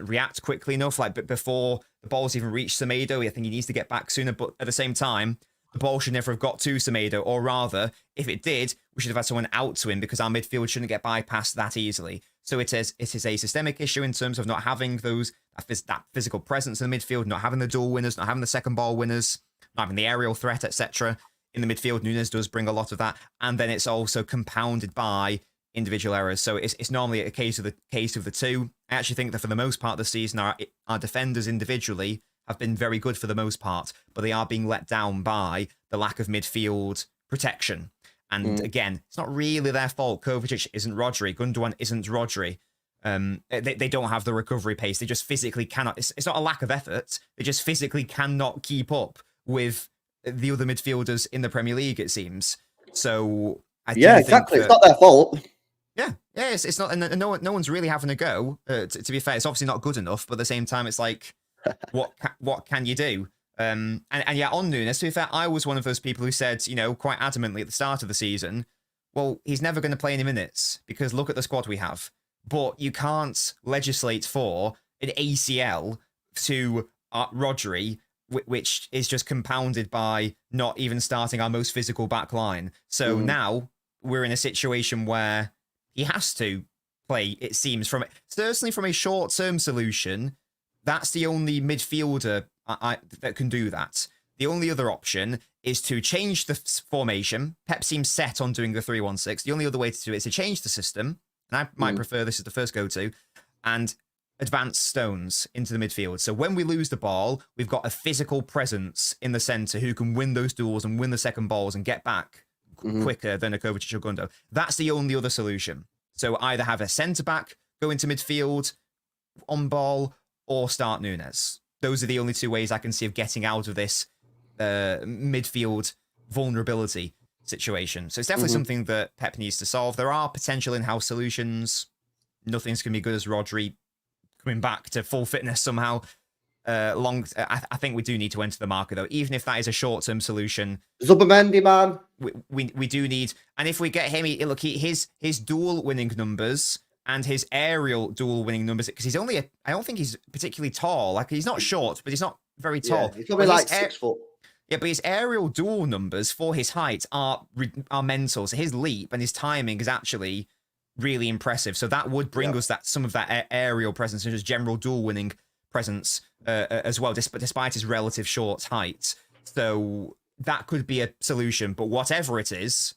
react quickly enough. Like, but before the ball's even reached Semedo, I think he needs to get back sooner. But at the same time, the ball should never have got to Semedo, or rather, if it did, we should have had someone out to him, because our midfield shouldn't get bypassed that easily. So it is a systemic issue in terms of not having that physical presence in the midfield, not having the duel winners, not having the second ball winners, not having the aerial threat, etc. In the midfield, Nunes does bring a lot of that, and then it's also compounded by individual errors. So it's normally a case of the two. I actually think that for the most part of the season, our defenders individually have been very good for the most part, but they are being let down by the lack of midfield protection. And again, it's not really their fault. Kovacic isn't Rodri. Gundogan isn't Rodri. They don't have the recovery pace. They just physically cannot. It's not a lack of effort. They just physically cannot keep up with the other midfielders in the Premier League, it seems. So exactly. It's not their fault. Yeah, it's not, and no one's really having a go. To be fair, it's obviously not good enough, but at the same time, it's like, what can you do? And yeah, on Nunes, to be fair, I was one of those people who said, quite adamantly at the start of the season, well, he's never going to play any minutes because look at the squad we have. But you can't legislate for an ACL to Rodri, which is just compounded by not even starting our most physical back line. So now we're in a situation where he has to play, it seems, certainly from a short-term solution. That's the only midfielder that can do that. The only other option is to change the formation. Pep seems set on doing the 3-1-6. The only other way to do it is to change the system, and I might prefer this as the first go-to, and advance Stones into the midfield. So when we lose the ball, we've got a physical presence in the centre who can win those duels and win the second balls and get back quicker than a Kovacic or Gundo. That's the only other solution. So either have a centre-back go into midfield on ball or start Nunes. Those are the only two ways I can see of getting out of this midfield vulnerability situation. So it's definitely something that Pep needs to solve. There are potential in-house solutions. Nothing's going to be good as Rodri coming back to full fitness somehow. I think we do need to enter the market, though, even if that is a short-term solution. Zubimendi, man. We do need, and if we get him, look, his dual winning numbers and his aerial dual winning numbers, because he's only I don't think he's particularly tall. Like, he's not short, but he's not very tall. Yeah, he's probably like 6 foot. Yeah, but his aerial dual numbers for his height are mental. So his leap and his timing is actually really impressive. So that would bring us some of that aerial presence and just general dual winning presence as well, despite his relative short height. So that could be a solution. But whatever it is,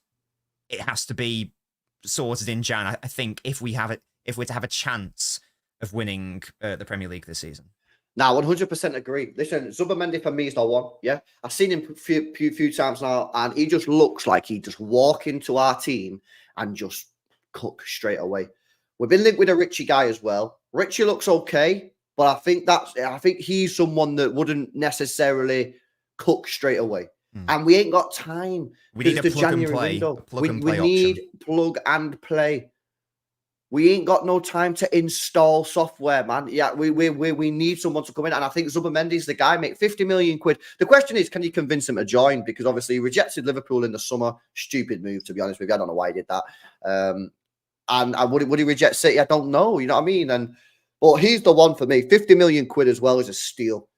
it has to be sorted in Jan. I think if we're to have a chance of winning the Premier League this season. Now, 100% agree. Listen, Zubimendi for me is the one. Yeah, I've seen him a few times now, and he just looks like he just walk into our team and just cook straight away. We've been linked with a Richie guy as well. Richie looks okay, but I think he's someone that wouldn't necessarily cook straight away. And we ain't got time. We need a plug and play. We need plug and play. We ain't got no time to install software, man. Yeah, we need someone to come in. And I think Zubimendi's the guy, mate. 50 million quid. The question is, can you convince him to join? Because obviously he rejected Liverpool in the summer. Stupid move, to be honest with you. I don't know why he did that. And would he reject City? I don't know. You know what I mean? But he's the one for me. 50 million quid as well is a steal.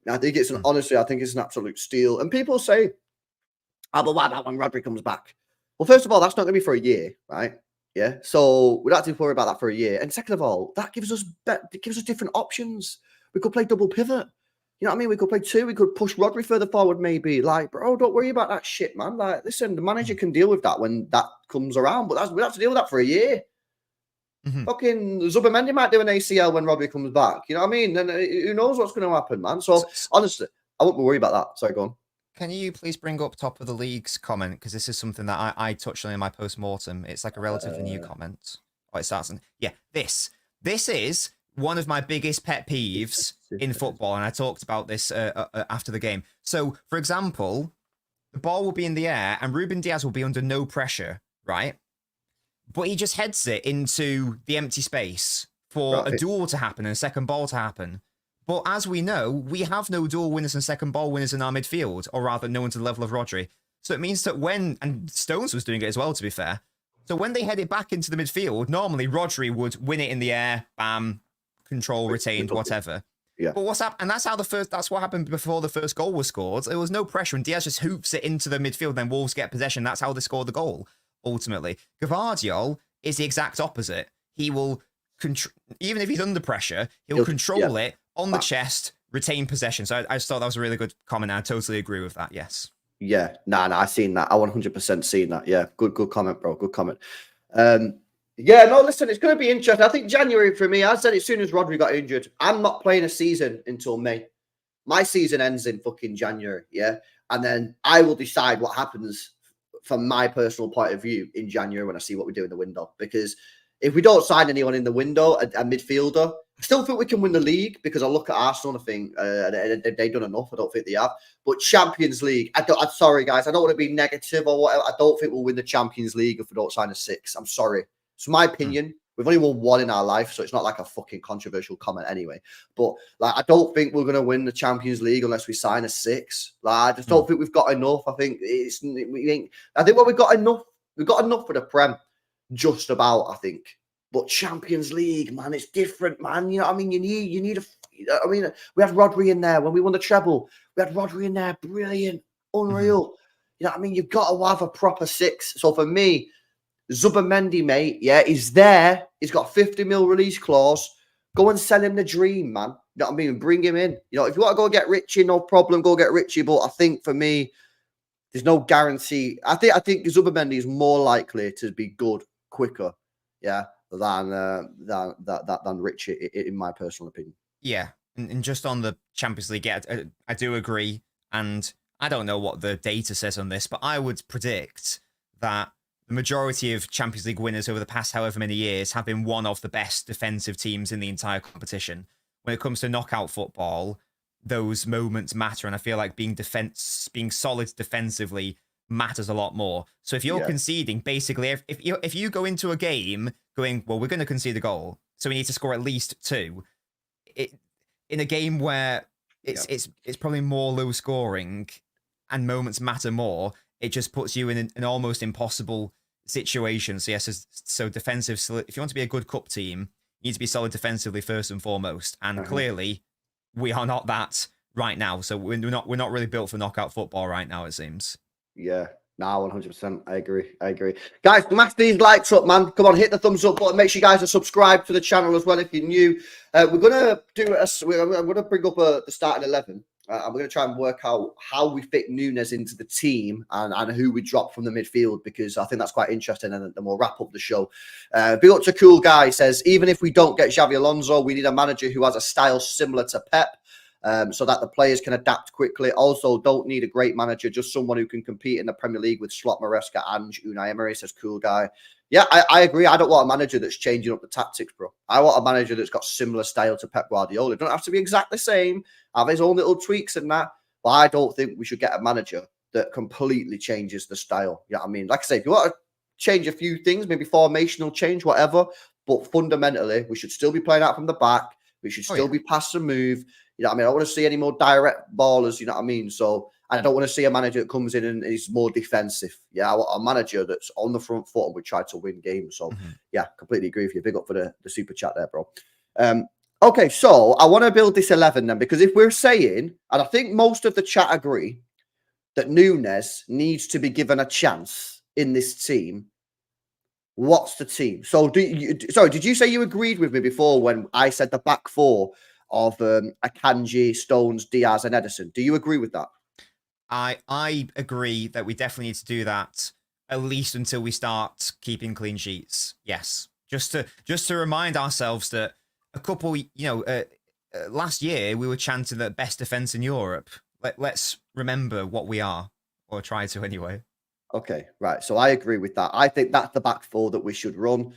I think it's honestly, I think it's an absolute steal. And people say, but what about when Rodri comes back? Well, first of all, that's not going to be for a year, right? Yeah, so we don't have to worry about that for a year. And second of all, that gives us different options. We could play double pivot. You know what I mean? We could play 2. We could push Rodri further forward, maybe. Like, bro, don't worry about that shit, man. Like, listen, the manager can deal with that when that comes around. But we have to deal with that for a year. Fucking Zubimendi might do an ACL when Rodri comes back. You know what I mean? And who knows what's going to happen, man? So honestly, I won't worry about that. Sorry, go on. Can you please bring up top of the league's comment? Because this is something that I touched on in my post-mortem. It's like a relatively new comment. Oh, it starts in... Yeah, this is one of my biggest pet peeves in football, and I talked about this after the game. So, for example, the ball will be in the air, and Ruben Diaz will be under no pressure, right? But he just heads it into the empty space for a duel to happen and a second ball to happen. But as we know, we have no dual winners and second ball winners in our midfield, or rather no one to the level of Rodri. So it means that and Stones was doing it as well, to be fair. So when they head it back into the midfield, normally Rodri would win it in the air, bam, control, retained, whatever. Yeah. But what's happened? And that's what happened before the first goal was scored. There was no pressure, and Diaz just hoops it into the midfield, then Wolves get possession. That's how they scored the goal, ultimately. Gvardiol is the exact opposite. He will, even if he's under pressure, he'll control it on the chest, retain possession. So I just thought that was a really good comment. I totally agree with that. Yes. Yeah. Nah, I seen that. I 100% seen that. Yeah. Good comment, bro. Good comment. Yeah, no, listen, it's going to be interesting. I think January for me, I said as soon as Rodri got injured, I'm not playing a season until May. My season ends in fucking January. Yeah. And then I will decide what happens from my personal point of view in January when I see what we do in the window. Because if we don't sign anyone in the window, a midfielder, I still think we can win the league because I look at Arsenal and I think they've done enough. I don't think they have. But Champions League, I'm sorry, guys. I don't want to be negative or whatever. I don't think we'll win the Champions League if we don't sign a 6. I'm sorry. It's my opinion. We've only won 1 in our life, so it's not like a fucking controversial comment anyway. But like, I don't think we're going to win the Champions League unless we sign a 6. Like, I just don't think we've got enough. I think I think we've got enough. We've got enough for the Prem, just about. I think. But Champions League, man, it's different, man. You know what I mean? You need I mean, we had Rodri in there when we won the treble. We had Rodri in there, brilliant, unreal. You know what I mean? You've got to have a proper 6. So for me, Zubimendi, mate, yeah, he's there. He's got a 50 mil release clause. Go and sell him the dream, man. You know what I mean? Bring him in. You know, if you want to go get Richie, no problem, go get Richie. But I think for me, there's no guarantee. I think Zubimendi is more likely to be good quicker, yeah, than Richie, in my personal opinion. Yeah, and just on the Champions League, I do agree. And I don't know what the data says on this, but I would predict that the majority of Champions League winners over the past however many years have been one of the best defensive teams in the entire competition. When it comes to knockout football, those moments matter, and I feel like being solid defensively matters a lot more. So if you're conceding, basically, if you go into a game going, well, we're going to concede a goal, so we need to score at least 2. In a game where it's probably more low scoring and moments matter more, it just puts you in an almost impossible situation. So yes, so defensive. If you want to be a good cup team, you need to be solid defensively first and foremost. And clearly, we are not that right now. So we're not really built for knockout football right now, it seems. Yeah. No, 100%. I agree. Guys, smash these likes up, man. Come on, hit the thumbs up button. Make sure you guys are subscribed to the channel as well if you're new. We're going to bring up the starting 11. And we're going to try and work out how we fit Núñez into the team and who we drop from the midfield, because I think that's quite interesting. And then we'll wrap up the show. Big up to Cool Guy says, even if we don't get XABI Alonso, we need a manager who has a style similar to Pep. So that the players can adapt quickly. Also, don't need a great manager, just someone who can compete in the Premier League with Slot, Maresca, and Unai Emery, says Cool Guy. Yeah, I agree. I don't want a manager that's changing up the tactics, bro. I want a manager that's got similar style to Pep Guardiola. It don't have to be exactly the same, have his own little tweaks and that, but I don't think we should get a manager that completely changes the style. You know what I mean? Like I say, if you want to change a few things, maybe formational change, whatever, but fundamentally, we should still be playing out from the back. We should still be pass and move. You know what I mean? I don't want to see any more direct ballers, you know what I mean? So, and I don't want to see a manager that comes in and is more defensive. Yeah, I want a manager that's on the front foot and we try to win games. So, yeah, completely agree with you. Big up for the super chat there, bro. Okay, so I want to build this 11 then, because if we're saying, and I think most of the chat agree, that Núñez needs to be given a chance in this team, what's the team? So, did you say you agreed with me before when I said the back four of Akanji, Stones, Diaz, and Ederson? Do you agree with that? I agree that we definitely need to do that, at least until we start keeping clean sheets. Yes, just to remind ourselves that a couple, last year we were chanting the best defense in Europe. Let's remember what we are, or try to anyway. Okay, right. So I agree with that. I think that's the back four that we should run.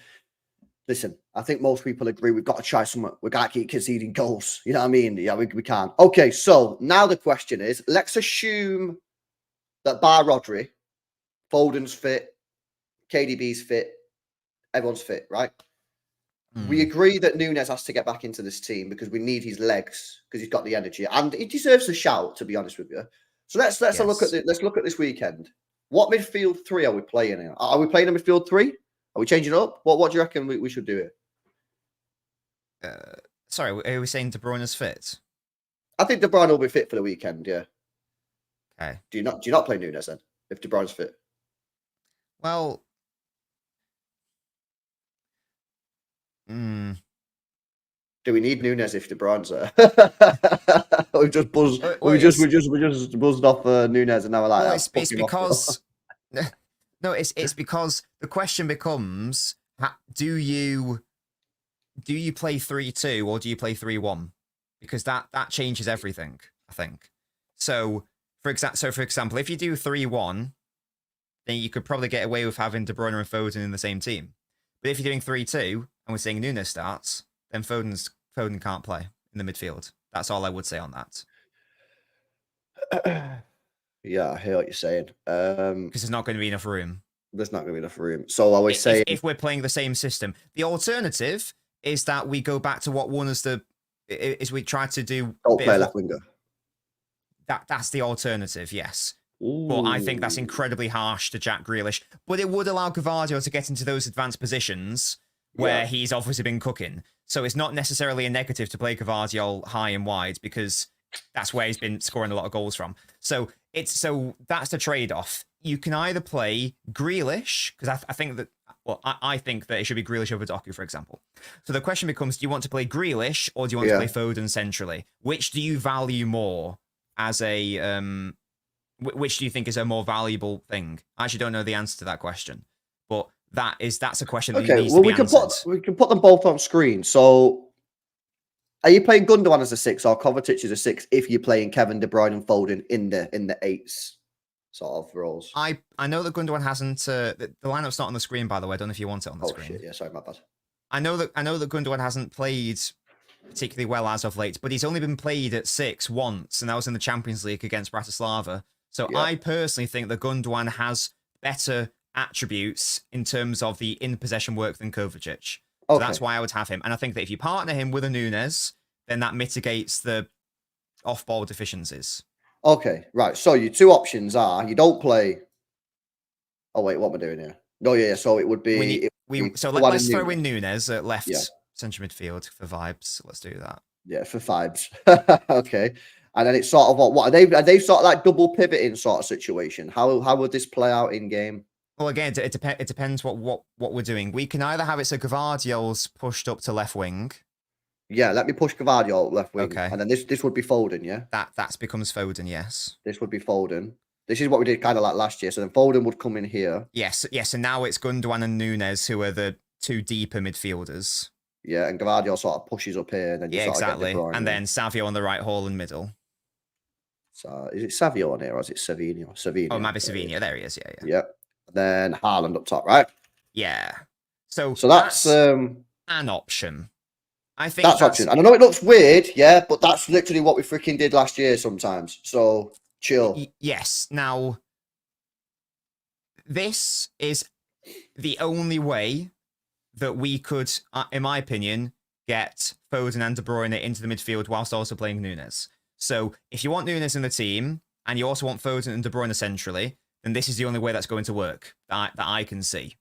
Listen, I think most people agree we've got to try something. We've got to keep conceding goals. You know what I mean? Yeah, we can't. Okay, so now the question is, let's assume that bar Rodri, Foden's fit, KDB's fit, everyone's fit, right? We agree that Núñez has to get back into this team because we need his legs, because he's got the energy. And he deserves a shout, to be honest with you. So let's look at this weekend. What midfield 3 are we playing in? Are we playing a midfield 3? Are we changing it up? What do you reckon we should do here? Sorry, are we saying De Bruyne's fit? I think De Bruyne will be fit for the weekend, yeah. Okay. Do you not play Núñez then, if De Bruyne's fit? Well, do we need Núñez if De Bruyne's there? we just buzzed off Núñez and now we're like, well, it's because no, it's because the question becomes: do you play 3-2 or do you play 3-1? Because that changes everything, I think. So for example, if you do 3-1, then you could probably get away with having De Bruyne and Foden in the same team. But if you're doing 3-2 and we're saying Núñez starts, then Foden can't play in the midfield. That's all I would say on that. Yeah, I hear what you're saying. Because there's not going to be enough room. There's not going to be enough room. So I was saying, if we're playing the same system, the alternative is that we go back to what won us is we try to do. Don't play left winger. That's the alternative, yes. Ooh. But I think that's incredibly harsh to Jack Grealish. But it would allow Gvardiol to get into those advanced positions where he's obviously been cooking. So it's not necessarily a negative to play Gvardiol high and wide, because that's where he's been scoring a lot of goals from. So that's the trade-off. You can either play Grealish, because I think that it should be Grealish over Doku, for example. So the question becomes, do you want to play Grealish or do you want to play Foden centrally? Which do you value more as a which do you think is a more valuable thing? I actually don't know the answer to that question, but that's a question that needs to be answered. We can put them both on screen. So are you playing Gundogan as a 6 or Kovacic as a 6 if you're playing Kevin De Bruyne and Foden in the 8s? sort of roles. I know that Gundogan hasn't. The lineup's not on the screen, by the way. I don't know if you want it on the Oh screen. shit! Yeah, sorry, my bad. I know that Gundogan hasn't played particularly well as of late, but he's only been played at 6 once, and that was in the Champions League against Bratislava. So Yeah. I personally think that Gundogan has better attributes in terms of the in-possession work than Kovacic. So Okay. that's why I would have him. And I think that if you partner him with a Nunes, then that mitigates the off-ball deficiencies. Okay, right. So your two options are you don't play. Oh wait, what am I doing here? No, yeah. So it would be. So Gundogan let's and throw in Nunes. Nunes at left Yeah. centre midfield for vibes. Let's do that. Yeah, for vibes. Okay. And then it's sort of what are they sort of like double pivoting sort of situation? How would this play out in game? Well, again, it depends what we're doing. We can either have it so Gvardiol's pushed up to left wing. Yeah, let me push Gavardio left wing. Okay. And then this would be Foden, yeah? That becomes Foden, yes. This would be Foden. This is what we did kind of like last year. So then Foden would come in here. Yes. And now it's Gundogan and Nunes who are the two deeper midfielders. Yeah, and Gavardio sort of pushes up here. And then you sort of get De Bruyne, and then Savio on the right, Hall and middle. So is it Savio on here or is it Savinho? Savinho. Oh, it might be Savinho. There he is. Yeah. Yep. Then Haaland up top, right? Yeah. So that's an option. I think that's option. And I know it looks weird, yeah, but that's literally what we freaking did last year sometimes. So chill. Yes. Now, this is the only way that we could, in my opinion, get Foden and De Bruyne into the midfield whilst also playing Nunes. So if you want Nunes in the team and you also want Foden and De Bruyne centrally, then this is the only way that's going to work that I can see.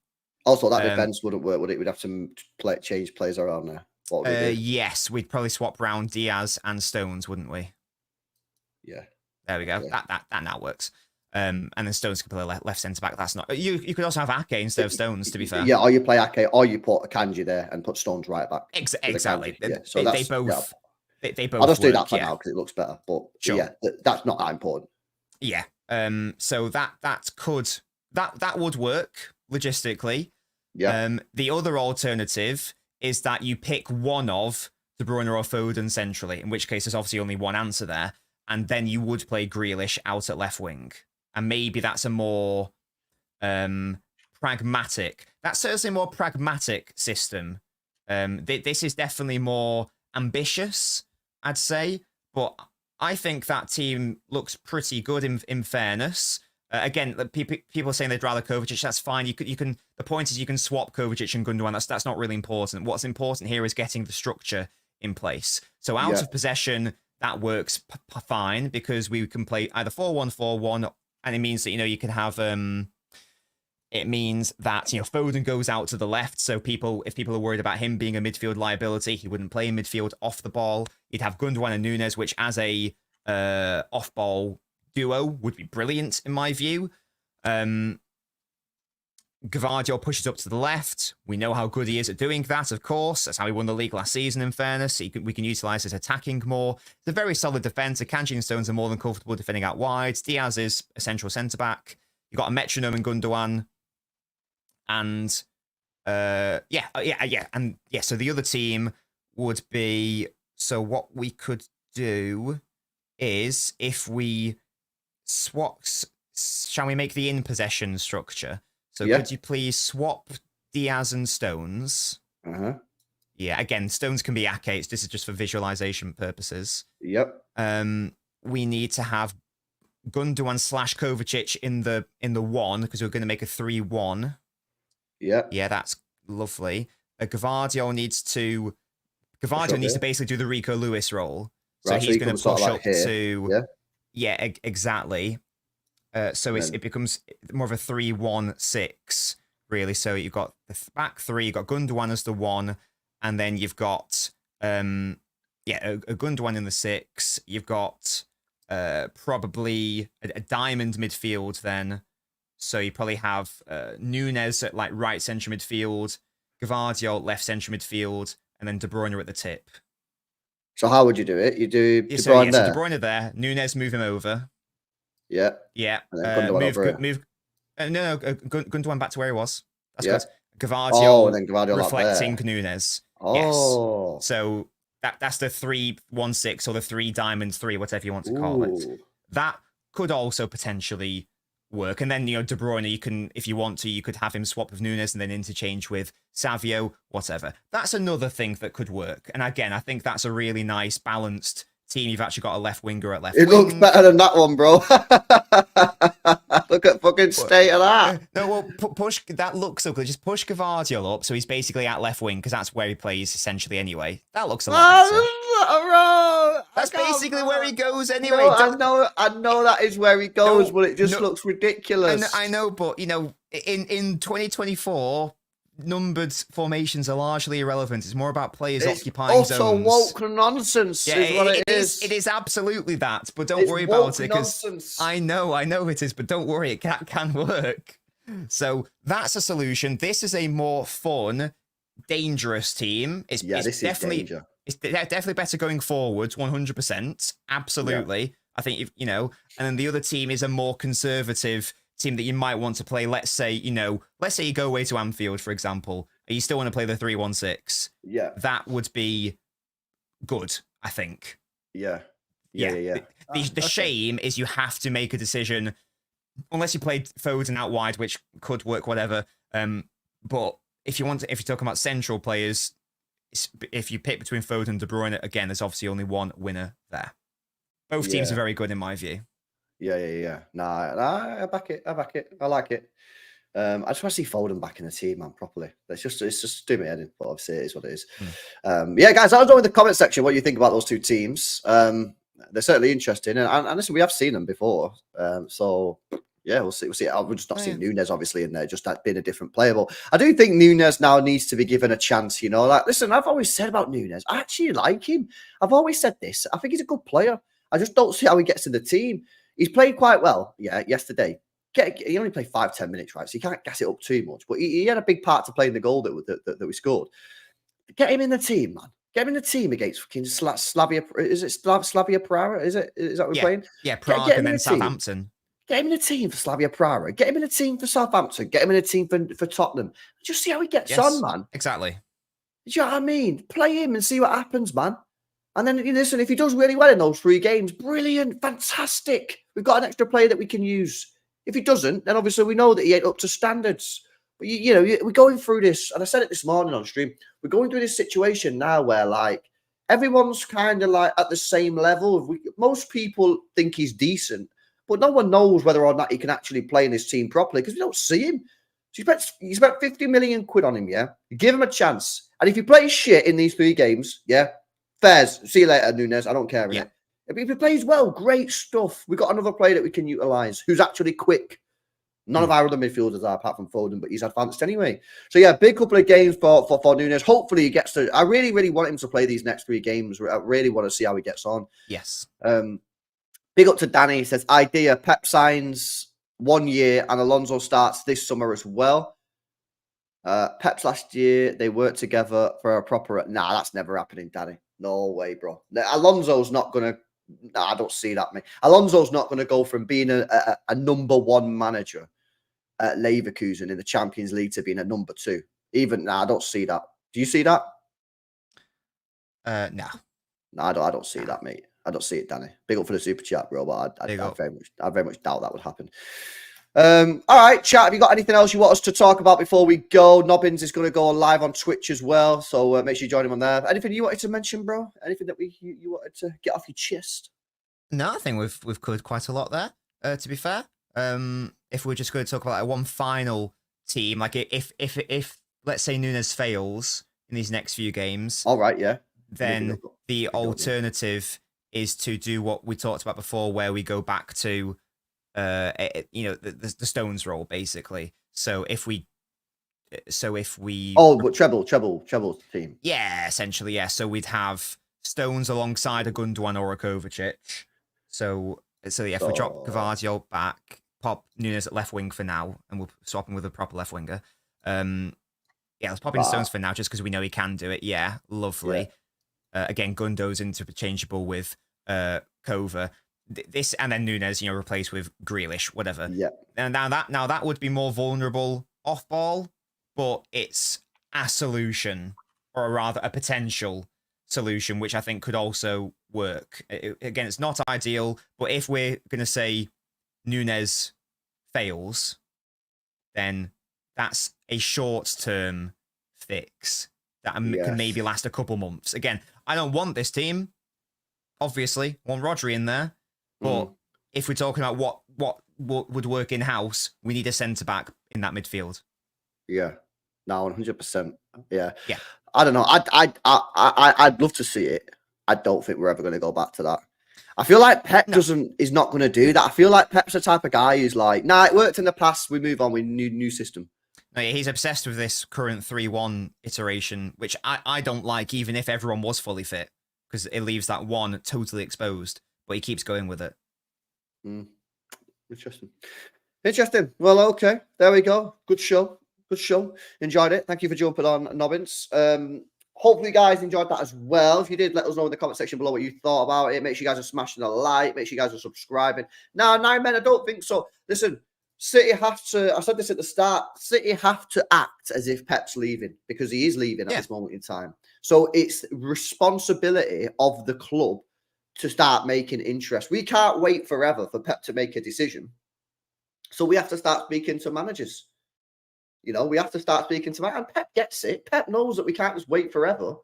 Also, that defense wouldn't work, would it? We'd have to change players around there. What would we do? Yes, we'd probably swap round Diaz and Stones, wouldn't we? Yeah. There we go. Yeah. That now works. And then Stones could play left centre back. That's not. You could also have Ake instead of Stones. To be fair. Yeah, or you play Ake, or you put Akanji there and put Stones right back. Exactly. Yeah. So they both. Yeah. They both. I'll just do work, that for now because it looks better. But sure. Yeah, that's not that important. Yeah. So that would work logistically. Yeah. The other alternative is that you pick one of De Bruyne or Foden centrally, in which case there's obviously only one answer there, and then you would play Grealish out at left wing, and maybe that's a more pragmatic. That's certainly a more pragmatic system. This is definitely more ambitious, I'd say, but I think that team looks pretty good in fairness. Again, people are saying they'd rather Kovacic. That's fine. You can. The point is you can swap Kovacic and Gundogan. That's not really important. What's important here is getting the structure in place. So out of possession, that works fine because we can play either 4-1-4-1, and it means that you can have. It means that Foden goes out to the left. So if people are worried about him being a midfield liability, he wouldn't play in midfield off the ball. You'd have Gundogan and Nunes, which as a off ball duo would be brilliant in my view. Gvardiol pushes up to the left. We know how good he is at doing that, of course. That's how he won the league last season, in fairness. We can utilise his attacking more. It's a very solid defence. Akanji and Stones are more than comfortable defending out wide. Diaz is a central centre-back. You've got a metronome in Gundogan. And, so the other team would be... So what we could do is, if we swap... Shall we make the in-possession structure? So could you please swap Diaz and Stones? Yeah, again, Stones can be Ake. This is just for visualization purposes. Yep. We need to have Gundogan / Kovacic in the one because we're going to make a 3-1. Yeah. Yeah, that's lovely. Gvardiol needs to basically do the Rico Lewis role. So Right, he's going to push up here. to... Yeah, exactly. So it becomes more of a 3-1-6, really. So you've got the back three, you've got Gundogan as the 1, and then you've got a Gundogan in the 6. You've got probably a diamond midfield then. So you probably have Nunes at like right centre midfield, Gvardiol left centre midfield, and then De Bruyne at the tip. So how would you do it? You do De Bruyne there. So De Bruyne there. Nunes move him over. Yeah. Yeah. And then Gundogan back to where he was. That's good. Gvardiol. Oh, and then Gvardiol reflecting Nunes. Oh. Yes. So that's the 3-1-6 or the 3 diamond 3, whatever you want to call it. That could also potentially work. And then, De Bruyne, you can, if you want to, you could have him swap with Nunes and then interchange with Savio, whatever. That's another thing that could work. And again, I think that's a really nice, balanced team. You've actually got a left winger at left wing. It looks better than that one, bro. Look at fucking state of that. No, well, push that looks so good. Just push Gvardiol up, so he's basically at left wing because that's where he plays essentially anyway. That looks a lot better. That's basically where he goes anyway. No, I know that is where he goes, but it just looks ridiculous. I know, but in 2024. Numbered formations are largely irrelevant. It's more about players occupying zones. Also woke nonsense is what it is. It is absolutely that, but don't worry about it because I know it is, but don't worry, it can work. So that's a solution. This is a more fun, dangerous team. This is danger. It's definitely better going forwards, 100%. Absolutely. Yeah. I think and then the other team is a more conservative team that you might want to play. Let's say you go away to Anfield, for example, and you still want to play the 3-1-6. Yeah, that would be good, I think. Yeah. The shame is you have to make a decision, unless you played Foden out wide, which could work, whatever. But if you're talking about central players, if you pick between Foden and De Bruyne, again, there's obviously only one winner there. Both teams are very good in my view. Yeah. Nah, I back it. I like it. I just want to see Foden back in the team, man, properly. It's just do me head in, but obviously it is what it is. Yeah, guys, I was know in the comment section what you think about those two teams. They're certainly interesting, and listen, we have seen them before. So yeah, we'll see. We're just not seeing Nunes obviously in there, just that being a different player. But I do think Nunes now needs to be given a chance. Listen, I've always said about Nunes, I actually like him. I've always said this. I think he's a good player. I just don't see how he gets in the team. He's played quite well, yesterday. He only played 5-10 minutes, right? So you can't gas it up too much. But he had a big part to play in the goal that we scored. Get him in the team, man. Get him in the team against fucking Slavia. Is it Slavia Praha? Is that what we're playing? Yeah, Prague and then Southampton. Get him in the team for Slavia Praha. Get him in the team for Southampton. Get him in the team for Tottenham. Just see how he gets on, man. Exactly. Do you know what I mean? Play him and see what happens, man. And then, listen, if he does really well in those 3 games, brilliant, fantastic. We've got an extra player that we can use. If he doesn't, then obviously we know that he ain't up to standards. But, we're going through this, and I said it this morning on stream, we're going through this situation now where, everyone's kind of, at the same level. Most people think he's decent, but no one knows whether or not he can actually play in this team properly because we don't see him. So you spent 50 million quid on him, yeah? You give him a chance. And if he plays shit in these 3 games, yeah, fairs. See you later, Nunes. I don't care. Yeah. If he plays well, great stuff. We've got another player that we can utilise who's actually quick. None of our other midfielders are, apart from Foden, but he's advanced anyway. So, yeah, big couple of games for Nunes. Hopefully he gets to... I really, really want him to play these next 3 games. I really want to see how he gets on. Yes. Big up to Danny. He says, idea, Pep signs 1 year and Alonso starts this summer as well. Pep's last year, they worked together for a proper... Nah, that's never happening, Danny. No way, bro. Alonso's not going to... Nah, I don't see that, mate. Alonso's not going to go from being a number 1 manager at Leverkusen in the Champions League to being a number 2. I don't see that. Do you see that? No. No, I don't see that, mate. I don't see it, Danny. Big up for the super chat, bro, but I very much doubt that would happen. All right, chat. Have you got anything else you want us to talk about before we go? Nobbins is going to go live on Twitch as well, so make sure you join him on there. Anything you wanted to mention, bro? Anything that you wanted to get off your chest? No, I think we've covered quite a lot there. To be fair, if we're just going to talk about one final team, if let's say Nunes fails in these next few games, all right, yeah, then the alternative is to do what we talked about before, where we go back to. The Stones role basically. So if we but treble team. Yeah, essentially, yeah. So we'd have Stones alongside a Gundogan or a Kovacic. So yeah, if we drop Gvardiol back, pop Nunes at left wing for now, and we'll swap him with a proper left winger. Let's pop in Stones for now, just because we know he can do it. Yeah, lovely. Yeah. Again, Gundo's interchangeable with Kova. This and then Nunes, replaced with Grealish, whatever. Yeah. And now that would be more vulnerable off ball, but it's a solution, or rather a potential solution, which I think could also work. Again, it's not ideal, but if we're going to say Nunes fails, then that's a short-term fix that can maybe last a couple months. Again, I don't want this team. Obviously, want Rodri in there, but if we're talking about what would work in house, we need a centre back in that midfield. Yeah, no, 100%. Yeah, yeah. I don't know. I'd love to see it. I don't think we're ever going to go back to that. I feel like Pep is not going to do that. I feel like Pep's the type of guy who's like, nah, it worked in the past. We move on. We need new system. No, yeah, he's obsessed with this current 3-1 iteration, which I don't like, even if everyone was fully fit, because it leaves that one totally exposed. But he keeps going with it. Interesting. Well, okay. There we go. Good show. Enjoyed it. Thank you for jumping on, Nobbins. Hopefully, you guys enjoyed that as well. If you did, let us know in the comment section below what you thought about it. Make sure you guys are smashing a like. Make sure you guys are subscribing. Now, Nine Men, I don't think so. Listen, City have to, I said this at the start, City have to act as if Pep's leaving, because he is leaving at this moment in time. So it's responsibility of the club to start making interest. We can't wait forever for Pep to make a decision. So we have to start speaking to managers. You know, we have to start speaking to managers. And Pep gets it. Pep knows that we can't just wait forever.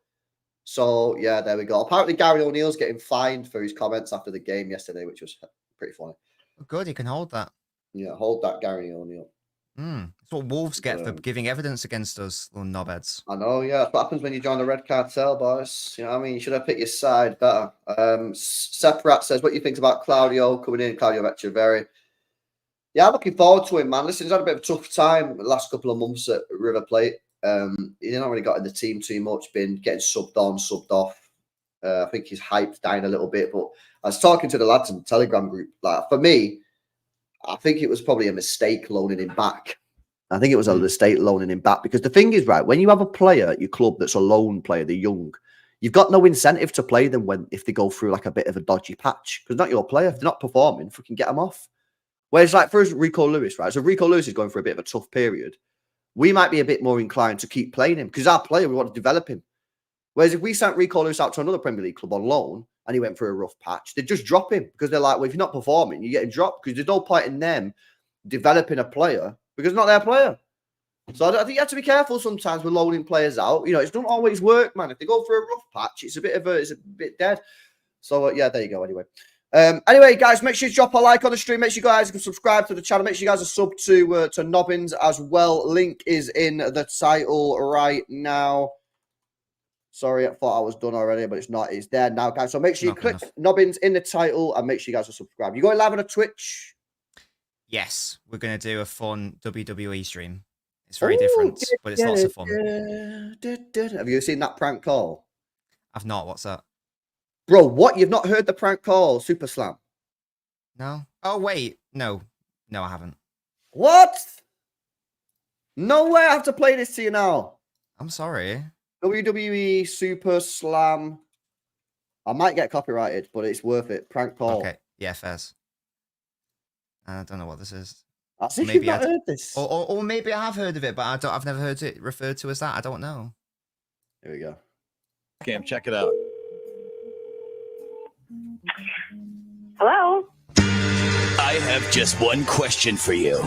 So, yeah, there we go. Apparently, Gary O'Neill's getting fined for his comments after the game yesterday, which was pretty funny. Good, he can hold that. Yeah, hold that, Gary O'Neill. That's what Wolves get for giving evidence against us, little knobheads. I know, yeah. That's what happens when you join the Red Cartel, boys. You know what I mean? You should have picked your side better. Separat says, what do you think about Claudio coming in? Claudio Echeverri. Yeah, I'm looking forward to him, man. Listen, he's had a bit of a tough time the last couple of months at River Plate. He's not really got in the team too much, been getting subbed on, subbed off. I think his hype's dying a little bit. But I was talking to the lads in the Telegram group. Like, for me, I think it was probably a mistake loaning him back. I think it was a mistake loaning him back, because the thing is, right, when you have a player at your club that's a loan player, they're young, you've got no incentive to play them if they go through like a bit of a dodgy patch, because not your player. If they're not performing, fucking get them off. Whereas, like, for us, Rico Lewis, right? So Rico Lewis is going for a bit of a tough period. We might be a bit more inclined to keep playing him, because our player, we want to develop him. Whereas if we sent Rico Lewis out to another Premier League club on loan and he went for a rough patch, they'd just drop him, because they're like, well, if you're not performing, you're getting dropped, because there's no point in them developing a player because it's not their player. So I think you have to be careful sometimes with loaning players out. You know, it doesn't always work, man. If they go for a rough patch, it's a bit dead. So yeah, there you go. Anyway, guys, make sure you drop a like on the stream. Make sure you guys can subscribe to the channel. Make sure you guys are sub to Nobbins as well. Link is in the title right now. Sorry, I thought I was done already, but it's not. It's there now, guys. So make sure you click Nobbins in the title and make sure you guys are subscribed. You going live on a Twitch? Yes, we're going to do a fun WWE stream. It's very different, but it's lots of fun. Have you seen that prank call? I've not. What's that? Bro, what? You've not heard the prank call, Super Slam? No. Oh, wait. No, I haven't. What? No way. I have to play this to you now. I'm sorry. WWE Super Slam. I might get copyrighted, but it's worth it. Prank call. Okay. Yeah, fairs. I don't know what this is. I think you've not heard this. Or maybe I have heard of it, but I've never heard it referred to as that. I don't know. Here we go. Cam, check it out. Hello? I have just one question for you.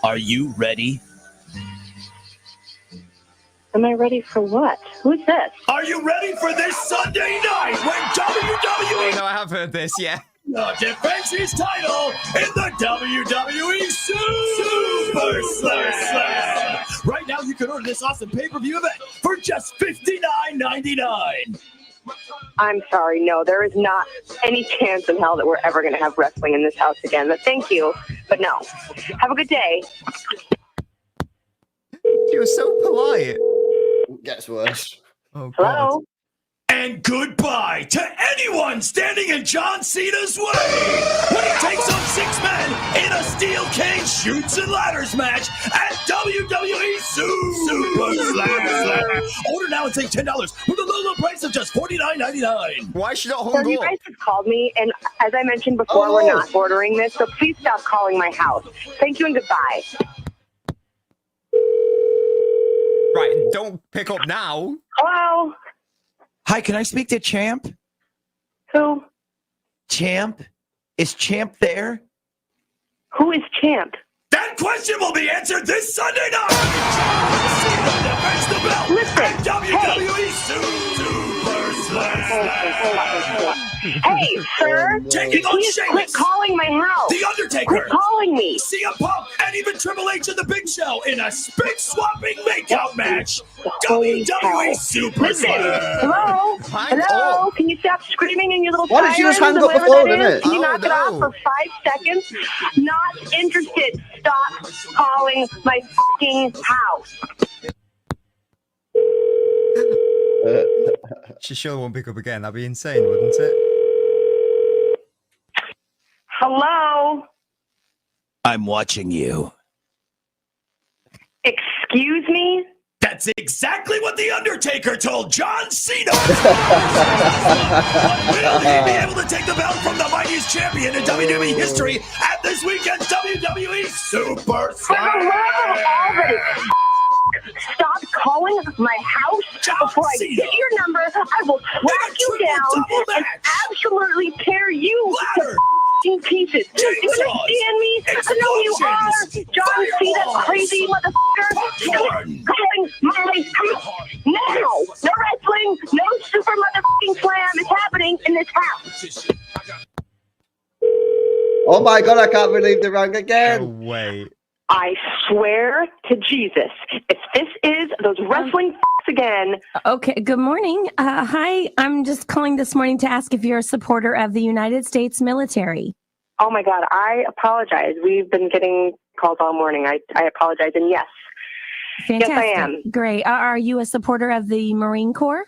Are you ready? Am I ready for what? Who's this? Are you ready for this Sunday night when WWE No, I have heard this, yeah. defends his title in the WWE Super Slam? Right now, you can order this awesome pay-per-view event for just $59.99. I'm sorry, no, there is not any chance in hell that we're ever going to have wrestling in this house again. But thank you, but no. Have a good day. She was so polite. Gets worse. Oh, Hello? God. And goodbye to anyone standing in John Cena's way when he takes on 6 men in a steel cage shoots and ladders match at WWE Super Slam. Order now and save $10 with a low price of just $49.99. Why is she not So hung you up? guys have called me, and as I mentioned before, we're not ordering this, so please stop calling my house. Thank you and goodbye. Right, don't pick up now. Hello? Hi, can I speak to Champ? Who? Champ? Is Champ there? Who is champ? That question will be answered this Sunday night. John Cena defends the belt Listen, at WWE Super Slam. Hey, sir. Taking on Please quit Sheamus, calling my house. The Undertaker, Quit calling me. CM Punk, and even Triple H and the Big Show in a spin-swapping makeout match. Holy WWE hell. Super Listen, Slam. hello? Hang Hello? up. Can you stop screaming in your little Why did you just sirens hang or up the whatever phone, that innit? is? Can you Oh, knock it off no. for 5 seconds? Not interested. Stop calling my fucking house. She sure won't pick up again. That'd be insane, wouldn't it? Hello? I'm watching you. Excuse me? That's exactly what The Undertaker told John Cena. Will he be able to take the belt from the mightiest champion in WWE history at this weekend's WWE Super For the Slam? love of all that is stop calling my house before I get your number. I will track you down and absolutely tear you to f***ing pieces. Do you understand me? I know you are, John Cena, crazy motherfucker. Stop calling my house now. No wrestling, no super motherfucking slam is happening in this house. Oh my god, I can't believe they rang No again. way. I swear to Jesus, if this is those wrestling f***s again. Okay, good morning. Hi, I'm just calling this morning to ask if you're a supporter of the United States military. Oh my God, I apologize. We've been getting calls all morning. I apologize. And yes, Fantastic. Yes, I am. Great. Are you a supporter of the Marine Corps?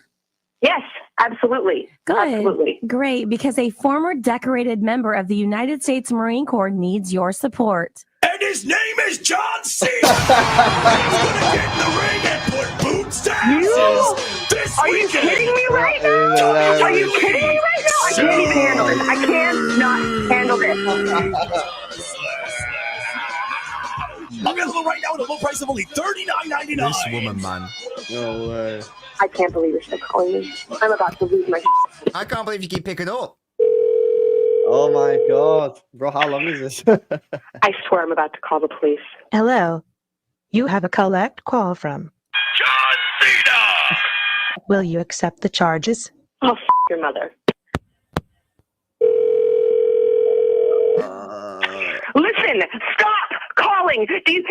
yes, absolutely. Good. Absolutely. Great, because a former decorated member of the United States Marine Corps needs your support. And his name is John Cena. He's gonna get in the ring and put boots to asses this Are you weekend. kidding me right now? Are you kidding me right now? I can't even handle this. I cannot handle this. Available right now at a low price of only $39.99. This woman, man. No way. I can't believe you're still calling me. I'm about to lose my shit. I can't believe you keep picking up. Oh my god. Bro, how long is this? I swear I'm about to call the police. Hello. You have a collect call from John Cena. Will you accept the charges? Oh, f*** your mother. Listen, stop calling. Is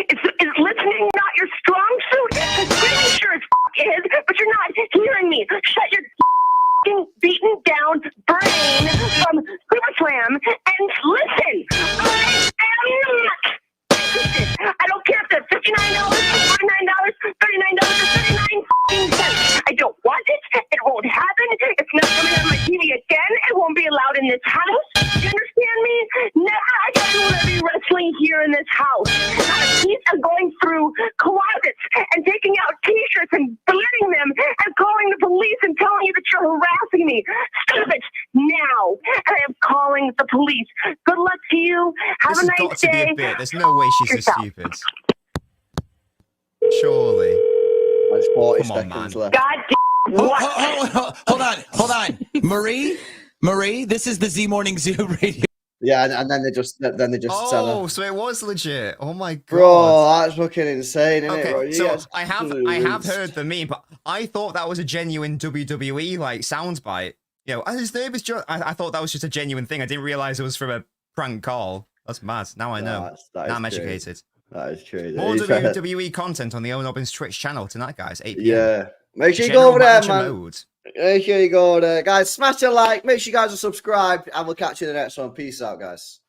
listening not your strong suit? Pretty sure it's is, but you're not hearing me. Shut your f***ing beaten down brain from SummerSlam and listen. I am not. I don't care if they're $59, $49, $39, or 39 cents. I don't want it. It won't happen. It's not coming on my TV again. It won't be allowed in this house. You understand me? Never again will there be wrestling here in this house. Not a piece of going through closets and taking out T-shirts and burning them and calling the police and telling you that you're harassing me. Stop it now. And I am calling the police. Good luck to you. Have This a has nice got to be day. a bit. There's no way she's this Yourself. stupid. Surely. There's 40 Come on, seconds man. left. God damn. What? Hold on. Marie, this is the Z Morning Zoo radio. Yeah, and then they just tell Oh, her. so it was legit. Oh my god. Bro, that's fucking insane, isn't it, bro? Okay, You so get I have absolutely heard the meme, but I thought that was a genuine WWE like soundbite. You know, his name is John. I thought that was just a genuine thing. I didn't realize it was from a prank call. That's mad. Now I know. That Now I'm is crazy. educated. That is true. More WWE content on the Nobbins Twitch channel tonight, guys. 8 p.m. Yeah. Make sure you General go over there, manager man. mode. Make sure you go there. Guys, smash a like. Make sure you guys are subscribed. And we'll catch you in the next one. Peace out, guys.